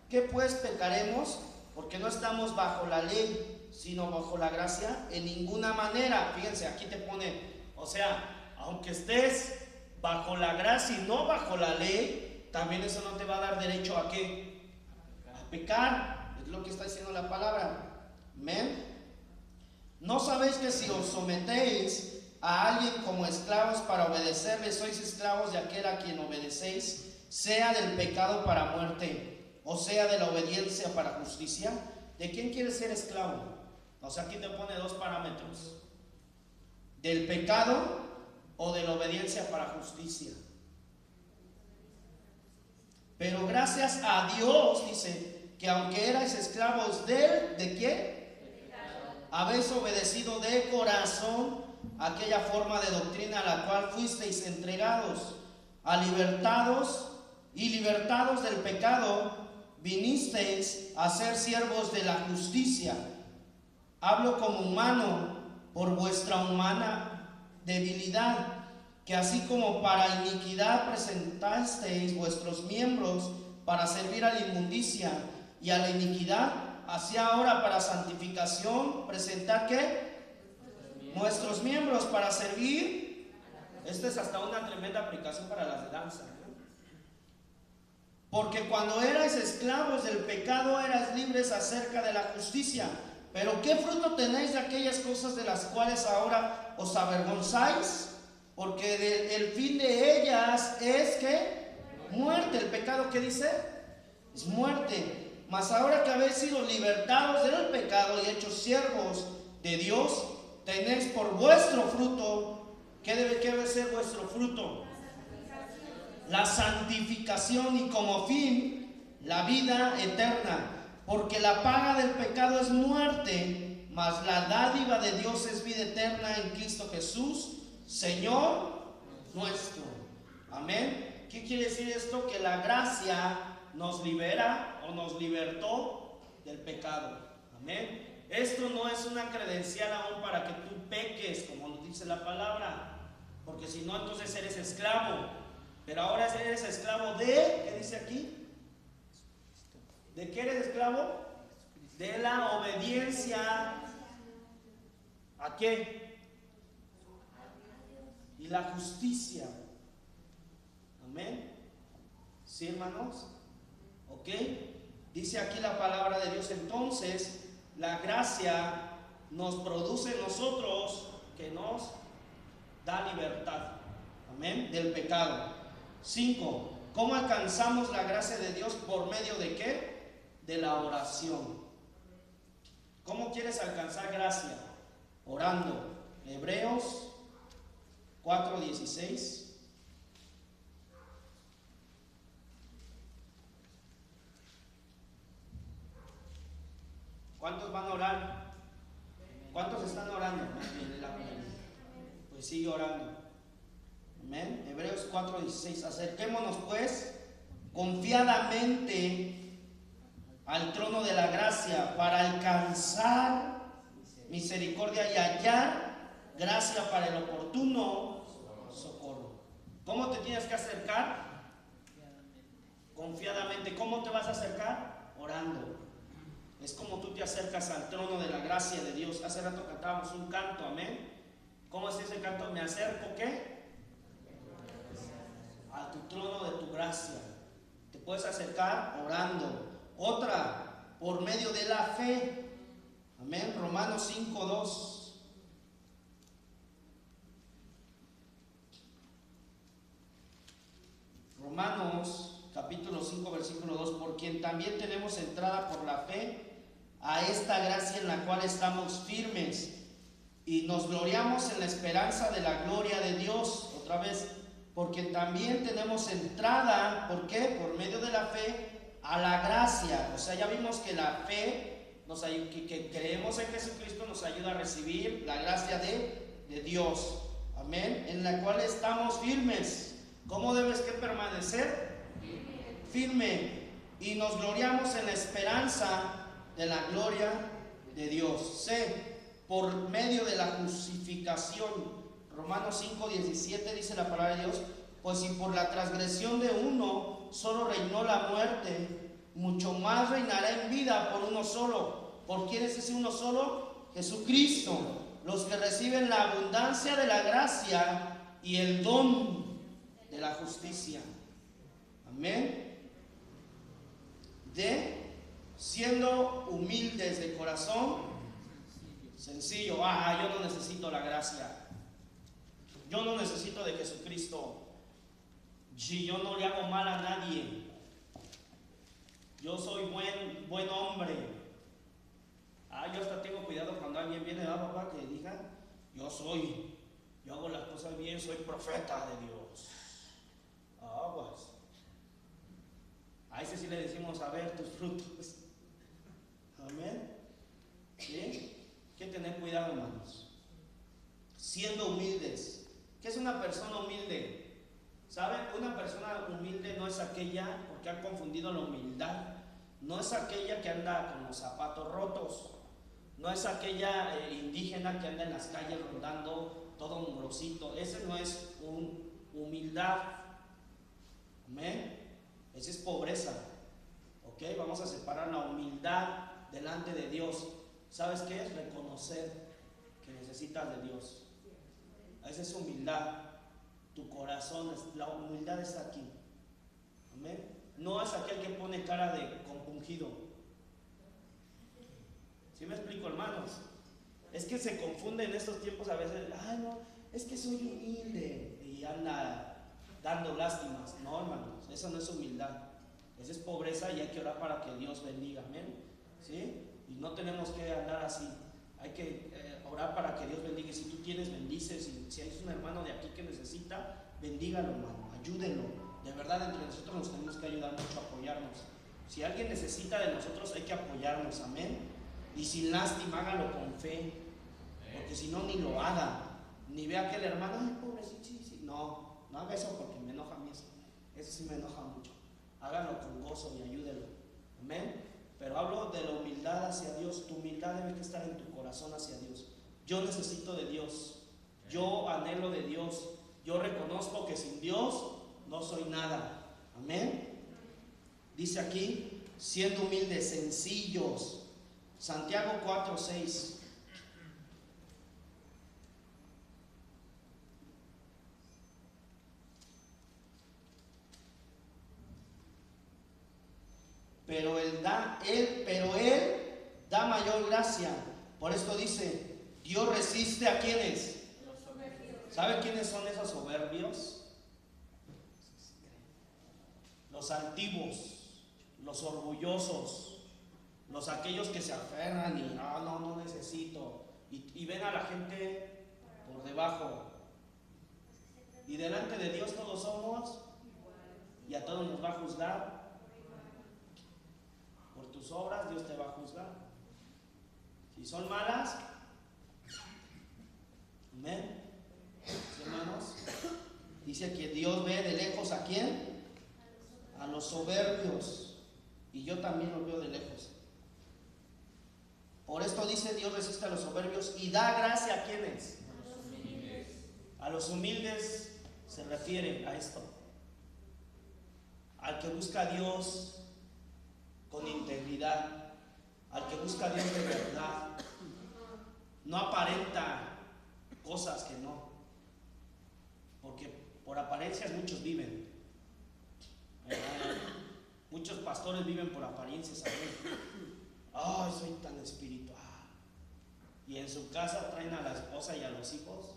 ¿Qué pues pecaremos? Porque no estamos bajo la ley, sino bajo la gracia. En ninguna manera. Fíjense, aquí te pone, o sea, aunque estés bajo la gracia y no bajo la ley, también eso no te va a dar derecho a ¿qué? A pecar. Es lo que está diciendo la palabra. Amén. ¿No sabéis que si os sometéis a alguien como esclavos para obedecerle, sois esclavos de aquel a quien obedecéis, sea del pecado para muerte, o sea de la obediencia para justicia? ¿De quién quieres ser esclavo? O sea, aquí te pone dos parámetros: del pecado o de la obediencia para justicia. Pero gracias a Dios, dice, que aunque erais esclavos ¿de qué? Habéis obedecido de corazón aquella forma de doctrina a la cual fuisteis entregados, libertados del pecado, vinisteis a ser siervos de la justicia. Hablo como humano por vuestra humana debilidad, que así como para iniquidad presentasteis vuestros miembros para servir a la inmundicia y a la iniquidad, así ahora para santificación presentad ¿qué? Nuestros miembros para servir. Esta es hasta una tremenda aplicación para las de danza, ¿no? Porque cuando erais esclavos del pecado, erais libres acerca de la justicia. Pero ¿qué fruto tenéis de aquellas cosas de las cuales ahora os avergonzáis? Porque el fin de ellas es ¿qué? Muerte. El pecado, ¿qué dice? Es muerte. Mas ahora que habéis sido libertados del pecado y hechos siervos de Dios, tenéis por vuestro fruto, ¿qué debe ser vuestro fruto? La santificación, y como fin la vida eterna. Porque la paga del pecado es muerte, mas la dádiva de Dios es vida eterna en Cristo Jesús, Señor nuestro. Amén. ¿Qué quiere decir esto? Que la gracia nos libera o nos libertó del pecado. Amén. Esto no es una credencial aún para que tú peques, como nos dice la palabra, porque si no, entonces eres esclavo. Pero ahora eres esclavo de, ¿qué dice aquí? ¿De qué eres esclavo? De la obediencia. ¿A qué? Y la justicia. Amén. ¿Sí, hermanos? ¿Ok? Dice aquí la palabra de Dios. Entonces, la gracia nos produce en nosotros, que nos da libertad. Amén. Del pecado. 5. ¿Cómo alcanzamos la gracia de Dios? ¿Por medio de qué? De la oración. ¿Cómo quieres alcanzar gracia? Orando. Hebreos 4:16. ¿Cuántos van a orar? ¿Cuántos están orando? Pues sigue orando. Amén. Hebreos 4:16. Acerquémonos pues confiadamente al trono de la gracia para alcanzar misericordia y hallar gracia para el oportuno socorro. ¿Cómo te tienes que acercar? Confiadamente. ¿Cómo te vas a acercar? Orando. Es como tú te acercas al trono de la gracia de Dios. Hace rato cantábamos un canto, amén. ¿Cómo es ese canto? Me acerco, ¿qué? A tu trono de tu gracia. Te puedes acercar orando. Otra, por medio de la fe. Amén. Romanos 5:2. Romanos capítulo 5 versículo 2. Por quien también tenemos entrada por la fe a esta gracia en la cual estamos firmes y nos gloriamos en la esperanza de la gloria de Dios. Otra vez, porque también tenemos entrada, ¿por qué? Por medio de la fe a la gracia. O sea, ya vimos que la fe, que creemos en Jesucristo, nos ayuda a recibir la gracia de Dios. Amén. En la cual estamos firmes. ¿Cómo debes que permanecer? Firme. Y nos gloriamos en la esperanza de la gloria de Dios. C. Por medio de la justificación. Romanos 5:17 dice la palabra de Dios: pues si por la transgresión de uno solo reinó la muerte, mucho más reinará en vida por uno solo. ¿Por quién es ese uno solo? Jesucristo. Los que reciben la abundancia de la gracia y el don de la justicia. Amén. D. Siendo humildes de corazón, sencillo. Yo no necesito la gracia. Yo no necesito de Jesucristo. Si yo no le hago mal a nadie, yo soy buen hombre. Yo hasta tengo cuidado cuando alguien viene a papá que diga: yo hago las cosas bien, soy profeta de Dios. Aguas. A ese sí le decimos: a ver tus frutos. Amén. ¿Sí? Hay que tener cuidado, hermanos. Siendo humildes. ¿Qué es una persona humilde? ¿Saben? Una persona humilde no es aquella, porque han confundido la humildad No es aquella que anda con los zapatos rotos. No es aquella indígena que anda en las calles rondando todo mugrosito. Ese no es humildad. Amén. Esa es pobreza. Ok, vamos a separar la humildad delante de Dios. ¿Sabes qué es? Reconocer que necesitas de Dios. Esa es humildad. Tu corazón, la humildad está aquí. Amén. No es aquel que pone cara de compungido. ¿Sí me explico, hermanos? Es que se confunde en estos tiempos a veces. Ay, no, es que soy humilde y anda dando lástimas. No, hermanos, eso no es humildad. Esa es pobreza y hay que orar para que Dios bendiga. Amén. ¿Sí? Y no tenemos que andar así. Hay que orar para que Dios bendiga. Si tú tienes, bendices. Si hay un hermano de aquí que necesita, bendígalo, hermano. Ayúdenlo. De verdad, entre nosotros nos tenemos que ayudar mucho a apoyarnos. Si alguien necesita de nosotros, hay que apoyarnos. Amén. Y sin lástima, hágalo con fe. Porque si no, ni lo haga. Ni vea que el hermano, ay, pobrecito, sí. No haga eso porque me enoja a mí eso. Eso sí me enoja mucho. Hágalo con gozo y ayúdelo. Amén. Pero hablo de la humildad hacia Dios. Tu humildad debe que estar en tu corazón hacia Dios. Yo necesito de Dios. Yo anhelo de Dios. Yo reconozco que sin Dios no soy nada. Amén. Dice aquí, siendo humildes, sencillos. Santiago 4:6. Pero él da mayor gracia. Por esto dice, Dios resiste a quienes. ¿Sabe quiénes son esos soberbios? Los altivos, los orgullosos, los aquellos que se aferran y no necesito. Y ven a la gente por debajo. Y delante de Dios todos somos y a todos nos va a juzgar. Por tus obras Dios te va a juzgar. Si son malas, amén. ¿Sí, hermanos? Dice que Dios ve de lejos ¿a quién? A los soberbios. Y yo también los veo de lejos. Por esto dice, Dios resiste a los soberbios y da gracia a quienes. A los humildes se refiere a esto. Al que busca a Dios con integridad, al que busca a Dios de verdad, no aparenta cosas que no, porque por apariencias muchos viven. Muchos pastores viven por apariencias. Ay, soy tan espiritual. Y en su casa traen a la esposa y a los hijos.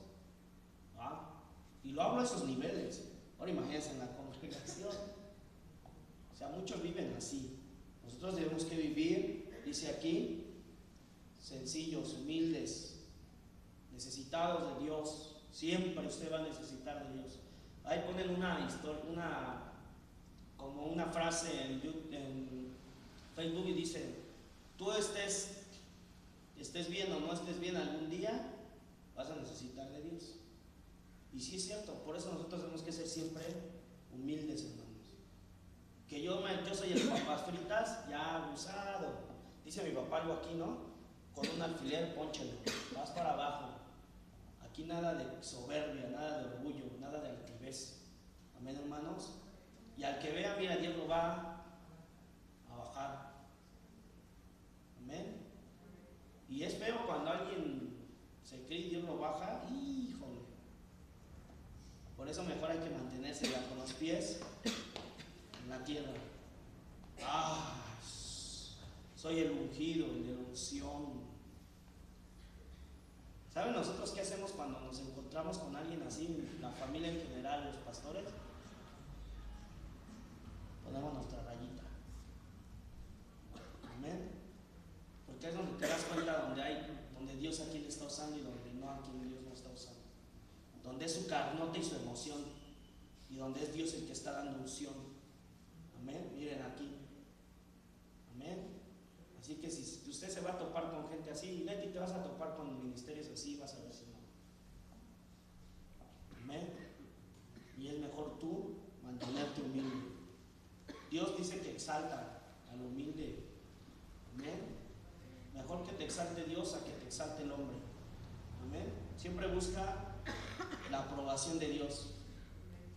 Y lo hablo a esos niveles. Ahora imagínense en la congregación. O sea, muchos viven así. Nosotros debemos que vivir, dice aquí, sencillos, humildes, necesitados de Dios. Siempre usted va a necesitar de Dios. Ahí ponen como una frase en Facebook y dice, tú estés bien o no estés bien algún día, vas a necesitar de Dios. Y sí es cierto, por eso nosotros tenemos que ser siempre humildes, hermanos. Que yo soy el papas fritas ya abusado. Dice mi papá algo aquí, ¿no? Con un alfiler, pónchelo, vas para abajo. Aquí nada de soberbia, nada de orgullo, nada de altivez. Amén, hermanos. Y al que vea, mira, Dios lo va a bajar. Amén. Y es feo cuando alguien se cree y Dios lo baja. Híjole. Por eso mejor hay que mantenerse ya con los pies en la tierra. Soy el ungido, el de la unción. ¿Saben nosotros qué hacemos cuando nos encontramos con alguien así, la familia en general, los pastores? Ponemos nuestra rayita. Amén. Porque es donde te das cuenta donde Dios a quien le está usando y donde no a quien Dios no está usando. Donde es su carnota y su emoción y donde es Dios el que está dando unción. Amén. Miren aquí. Amén. Así que si usted se va a topar con gente así, Leti, te vas a topar con ministerios así, vas a ver si no. Amén. Y es mejor tú mantenerte humilde. Dios dice que exalta al humilde exalte el hombre. Amén. Siempre busca la aprobación de Dios.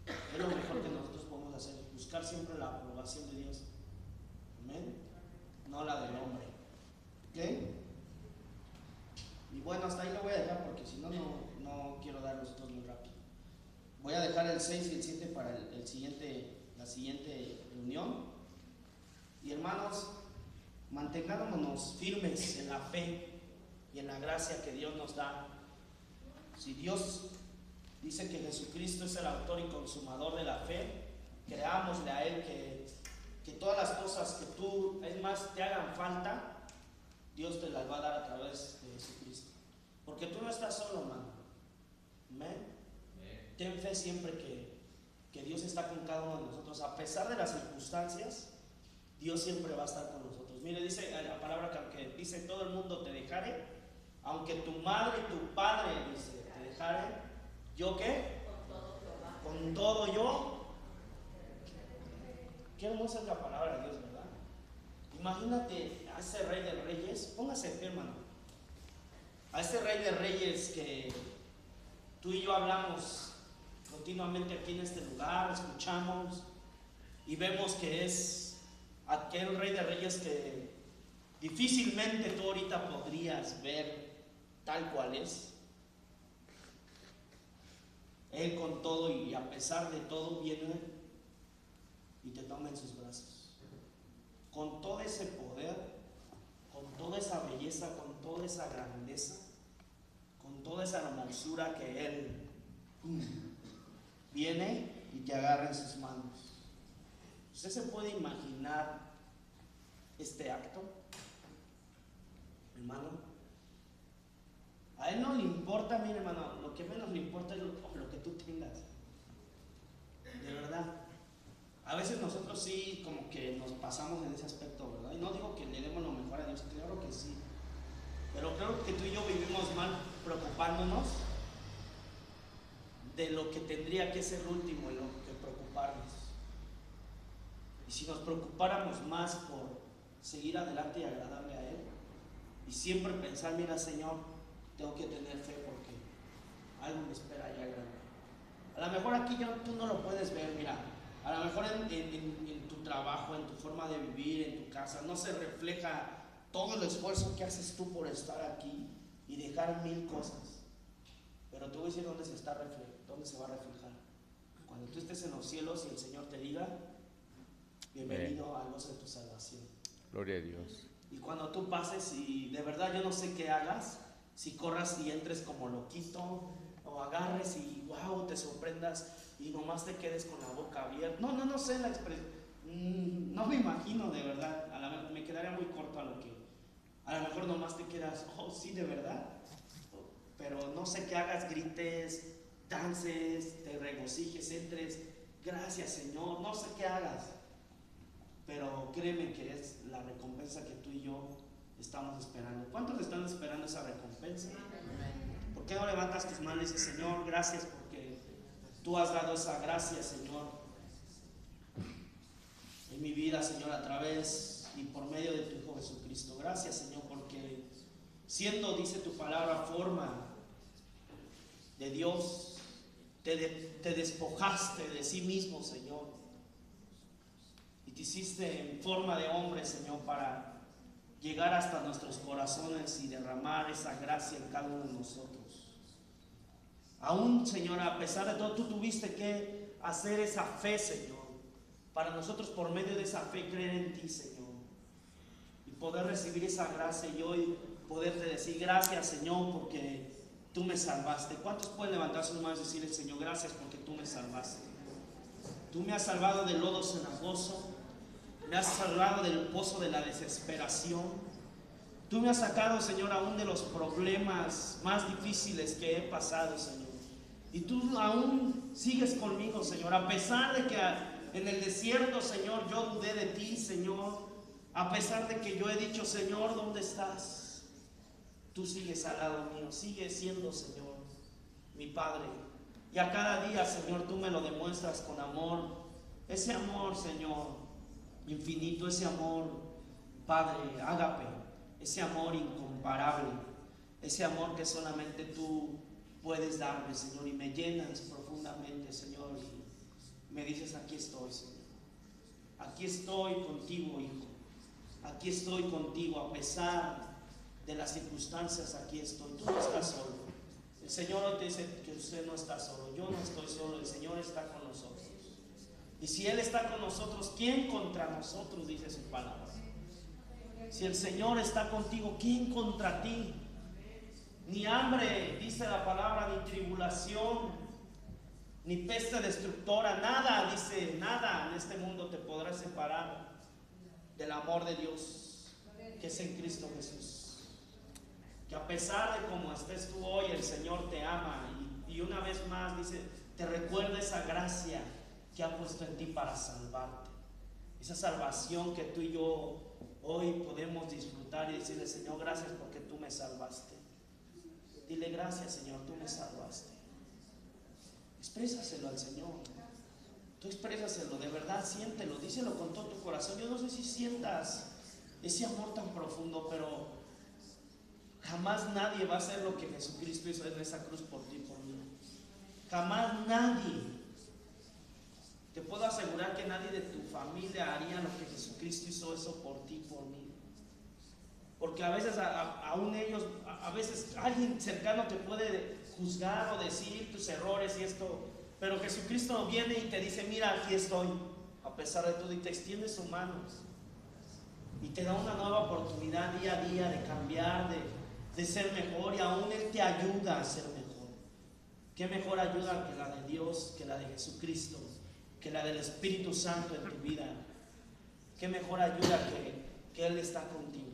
Es lo mejor que nosotros podemos hacer, buscar siempre la aprobación de Dios. Amén. No la del hombre. ¿Ok? Y bueno, hasta ahí lo voy a dejar porque si no, no quiero dar los otros muy rápido. Voy a dejar el 6 y el 7 para la siguiente reunión. Y hermanos, mantengámonos firmes en la fe y en la gracia que Dios nos da. Si Dios dice que Jesucristo es el autor y consumador de la fe, creámosle a Él que todas las cosas que tú, es más, te hagan falta, Dios te las va a dar a través de Jesucristo. Porque tú no estás solo, hermano. Amén. Ten fe siempre que Dios está con cada uno de nosotros. A pesar de las circunstancias, Dios siempre va a estar con nosotros. Mire, dice la palabra que dice: todo el mundo te dejare, aunque tu madre y tu padre, dice, te dejare, ¿yo qué? Con todo yo. Qué hermosa es la palabra de Dios, ¿verdad? Imagínate a ese Rey de Reyes, póngase en pie, hermano. A ese Rey de Reyes que tú y yo hablamos continuamente aquí en este lugar, escuchamos y vemos que es aquel Rey de Reyes que difícilmente tú ahorita podrías ver tal cual es. Él con todo y a pesar de todo viene y te toma en sus brazos. Con todo ese poder, con toda esa belleza, con toda esa grandeza, con toda esa hermosura que Él viene y te agarra en sus manos. ¿Usted se puede imaginar este acto, hermano? A Él no le importa, mire, hermano, lo que menos le importa es lo que tú tengas. De verdad. A veces nosotros sí como que nos pasamos en ese aspecto, ¿verdad? Y no digo que le demos lo mejor a Dios, claro que sí. Pero creo que tú y yo vivimos mal preocupándonos de lo que tendría que ser último en lo que preocuparnos. Y si nos preocupáramos más por seguir adelante y agradarle a Él, y siempre pensar: mira, Señor, tengo que tener fe porque algo me espera allá grande. A lo mejor aquí tú no lo puedes ver, mira. A lo mejor en tu trabajo, en tu forma de vivir, en tu casa, no se refleja todo el esfuerzo que haces tú por estar aquí y dejar 1000 cosas. Pero te voy a decir dónde se va a reflejar. Cuando tú estés en los cielos y el Señor te diga: bienvenido al gozo de tu salvación. Gloria a Dios. Y cuando tú pases y de verdad yo no sé qué hagas, si corras y entres como loquito, o agarres y wow, te sorprendas y nomás te quedes con la boca abierta. No sé la expresión. No me imagino, de verdad. A lo mejor me quedaría muy corto a lo que. A lo mejor nomás te quedas: oh, sí, de verdad. Pero no sé qué hagas, grites, dances, te regocijes, entres. Gracias, Señor. No sé qué hagas. Pero créeme que es la recompensa que tú y yo estamos esperando. ¿Cuántos están esperando esa recompensa? ¿Por qué no levantas tus manos y dices: Señor, gracias porque tú has dado esa gracia, Señor, en mi vida, Señor, a través y por medio de tu Hijo Jesucristo? Gracias, Señor, porque siendo, dice tu palabra, forma de Dios, te despojaste de sí mismo, Señor, y te hiciste en forma de hombre, Señor, para llegar hasta nuestros corazones y derramar esa gracia en cada uno de nosotros. Aún, Señor, a pesar de todo, tú tuviste que hacer esa fe, Señor, para nosotros por medio de esa fe creer en ti, Señor, y poder recibir esa gracia y hoy poderte decir: gracias, Señor, porque tú me salvaste. ¿Cuántos pueden levantar sus manos y decirle: Señor, gracias porque tú me salvaste? Tú me has salvado del lodo cenagoso, me has salvado del pozo de la desesperación. Tú me has sacado, Señor, aún de los problemas más difíciles que he pasado, Señor. Y tú aún sigues conmigo, Señor, a pesar de que en el desierto, Señor, yo dudé de ti, Señor. A pesar de que yo he dicho: Señor, ¿dónde estás? Tú sigues al lado mío, sigues siendo, Señor, mi Padre. Y a cada día, Señor, tú me lo demuestras con amor. Ese amor, Señor, infinito, ese amor, Padre, ágape, ese amor incomparable, ese amor que solamente tú puedes darme, Señor, y me llenas profundamente, Señor, y me dices, aquí estoy, Señor. Aquí estoy contigo, hijo. Aquí estoy contigo, a pesar de las circunstancias, aquí estoy. Tú no estás solo. El Señor hoy te dice que usted no está solo. Yo no estoy solo, el Señor está con nosotros. Y si Él está con nosotros, ¿quién contra nosotros? Dice su palabra. Si el Señor está contigo, ¿quién contra ti? Ni hambre, dice la palabra, ni tribulación, ni peste destructora, nada, dice, nada en este mundo te podrá separar del amor de Dios que es en Cristo Jesús. Que a pesar de cómo estés tú hoy, el Señor te ama, y una vez más dice, te recuerda esa gracia que ha puesto en ti para salvarte, esa salvación que tú y yo hoy podemos disfrutar y decirle, Señor, gracias porque tú me salvaste. Dile, gracias, Señor, tú me salvaste. Exprésaselo al Señor. Tú exprésaselo, de verdad, siéntelo, díselo con todo tu corazón. Yo no sé si sientas ese amor tan profundo, pero jamás nadie va a hacer lo que Jesucristo hizo en esa cruz por ti y por mí. Jamás nadie. Te puedo asegurar que nadie de tu familia haría lo que Jesucristo hizo eso por ti y por mí. Porque a veces, aún ellos, a veces alguien cercano te puede juzgar o decir tus errores y esto, pero Jesucristo viene y te dice, mira, aquí estoy, a pesar de todo, y te extiende su mano y te da una nueva oportunidad día a día de cambiar, de ser mejor, y aún Él te ayuda a ser mejor. ¿Qué mejor ayuda que la de Dios, que la de Jesucristo, que la del Espíritu Santo en tu vida? ¿Qué mejor ayuda que Él está contigo?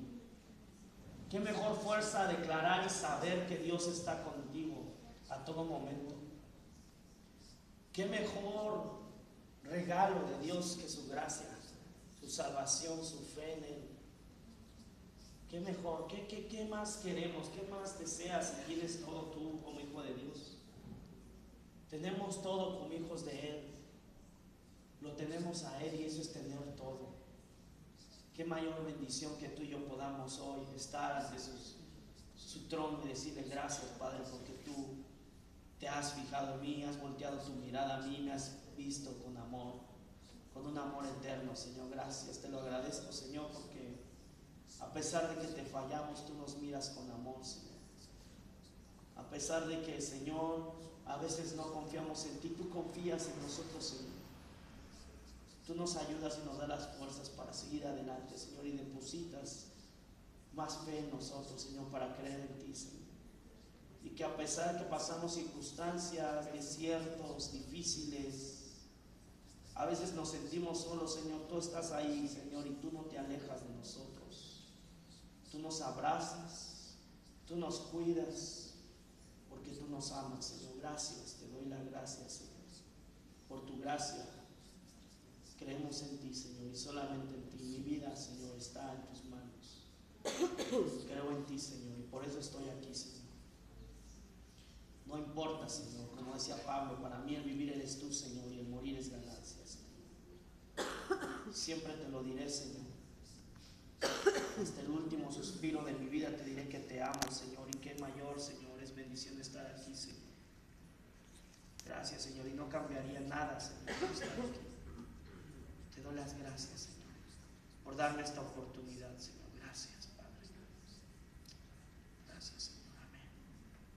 ¿Qué mejor fuerza declarar y saber que Dios está contigo a todo momento? ¿Qué mejor regalo de Dios que su gracia, su salvación, su fe en Él? ¿Qué mejor? ¿Qué más queremos? ¿Qué más deseas si tienes todo tú como hijo de Dios? Tenemos todo como hijos de Él. Lo tenemos a Él y eso es tener todo. Qué mayor bendición que tú y yo podamos hoy estar ante su trono y decirle, gracias, Padre, porque tú te has fijado en mí, has volteado tu mirada a mí, me has visto con amor, con un amor eterno, Señor. Gracias, te lo agradezco, Señor, porque a pesar de que te fallamos, tú nos miras con amor, Señor. A pesar de que, Señor, a veces no confiamos en ti, tú confías en nosotros, Señor. Tú nos ayudas y nos das las fuerzas para seguir adelante, Señor, y depositas más fe en nosotros, Señor, para creer en ti, Señor. Y que a pesar de que pasamos circunstancias, desiertos, difíciles, a veces nos sentimos solos, Señor, tú estás ahí, Señor, y tú no te alejas de nosotros. Tú nos abrazas, tú nos cuidas, porque tú nos amas, Señor. Gracias, te doy las gracias, Señor, por tu gracia. Creemos en ti, Señor, y solamente en ti. Mi vida, Señor, está en tus manos. Creo en ti, Señor, y por eso estoy aquí, Señor. No importa, Señor, como decía Pablo, para mí el vivir eres tú, Señor, y el morir es ganancia, Señor. Siempre te lo diré, Señor. Hasta el último suspiro de mi vida te diré que te amo, Señor, y qué mayor, Señor, es bendición estar aquí, Señor. Gracias, Señor, y no cambiaría nada, Señor, por estar aquí. Te doy las gracias, Señor, por darme esta oportunidad, Señor. Gracias, Padre. Gracias, Señor.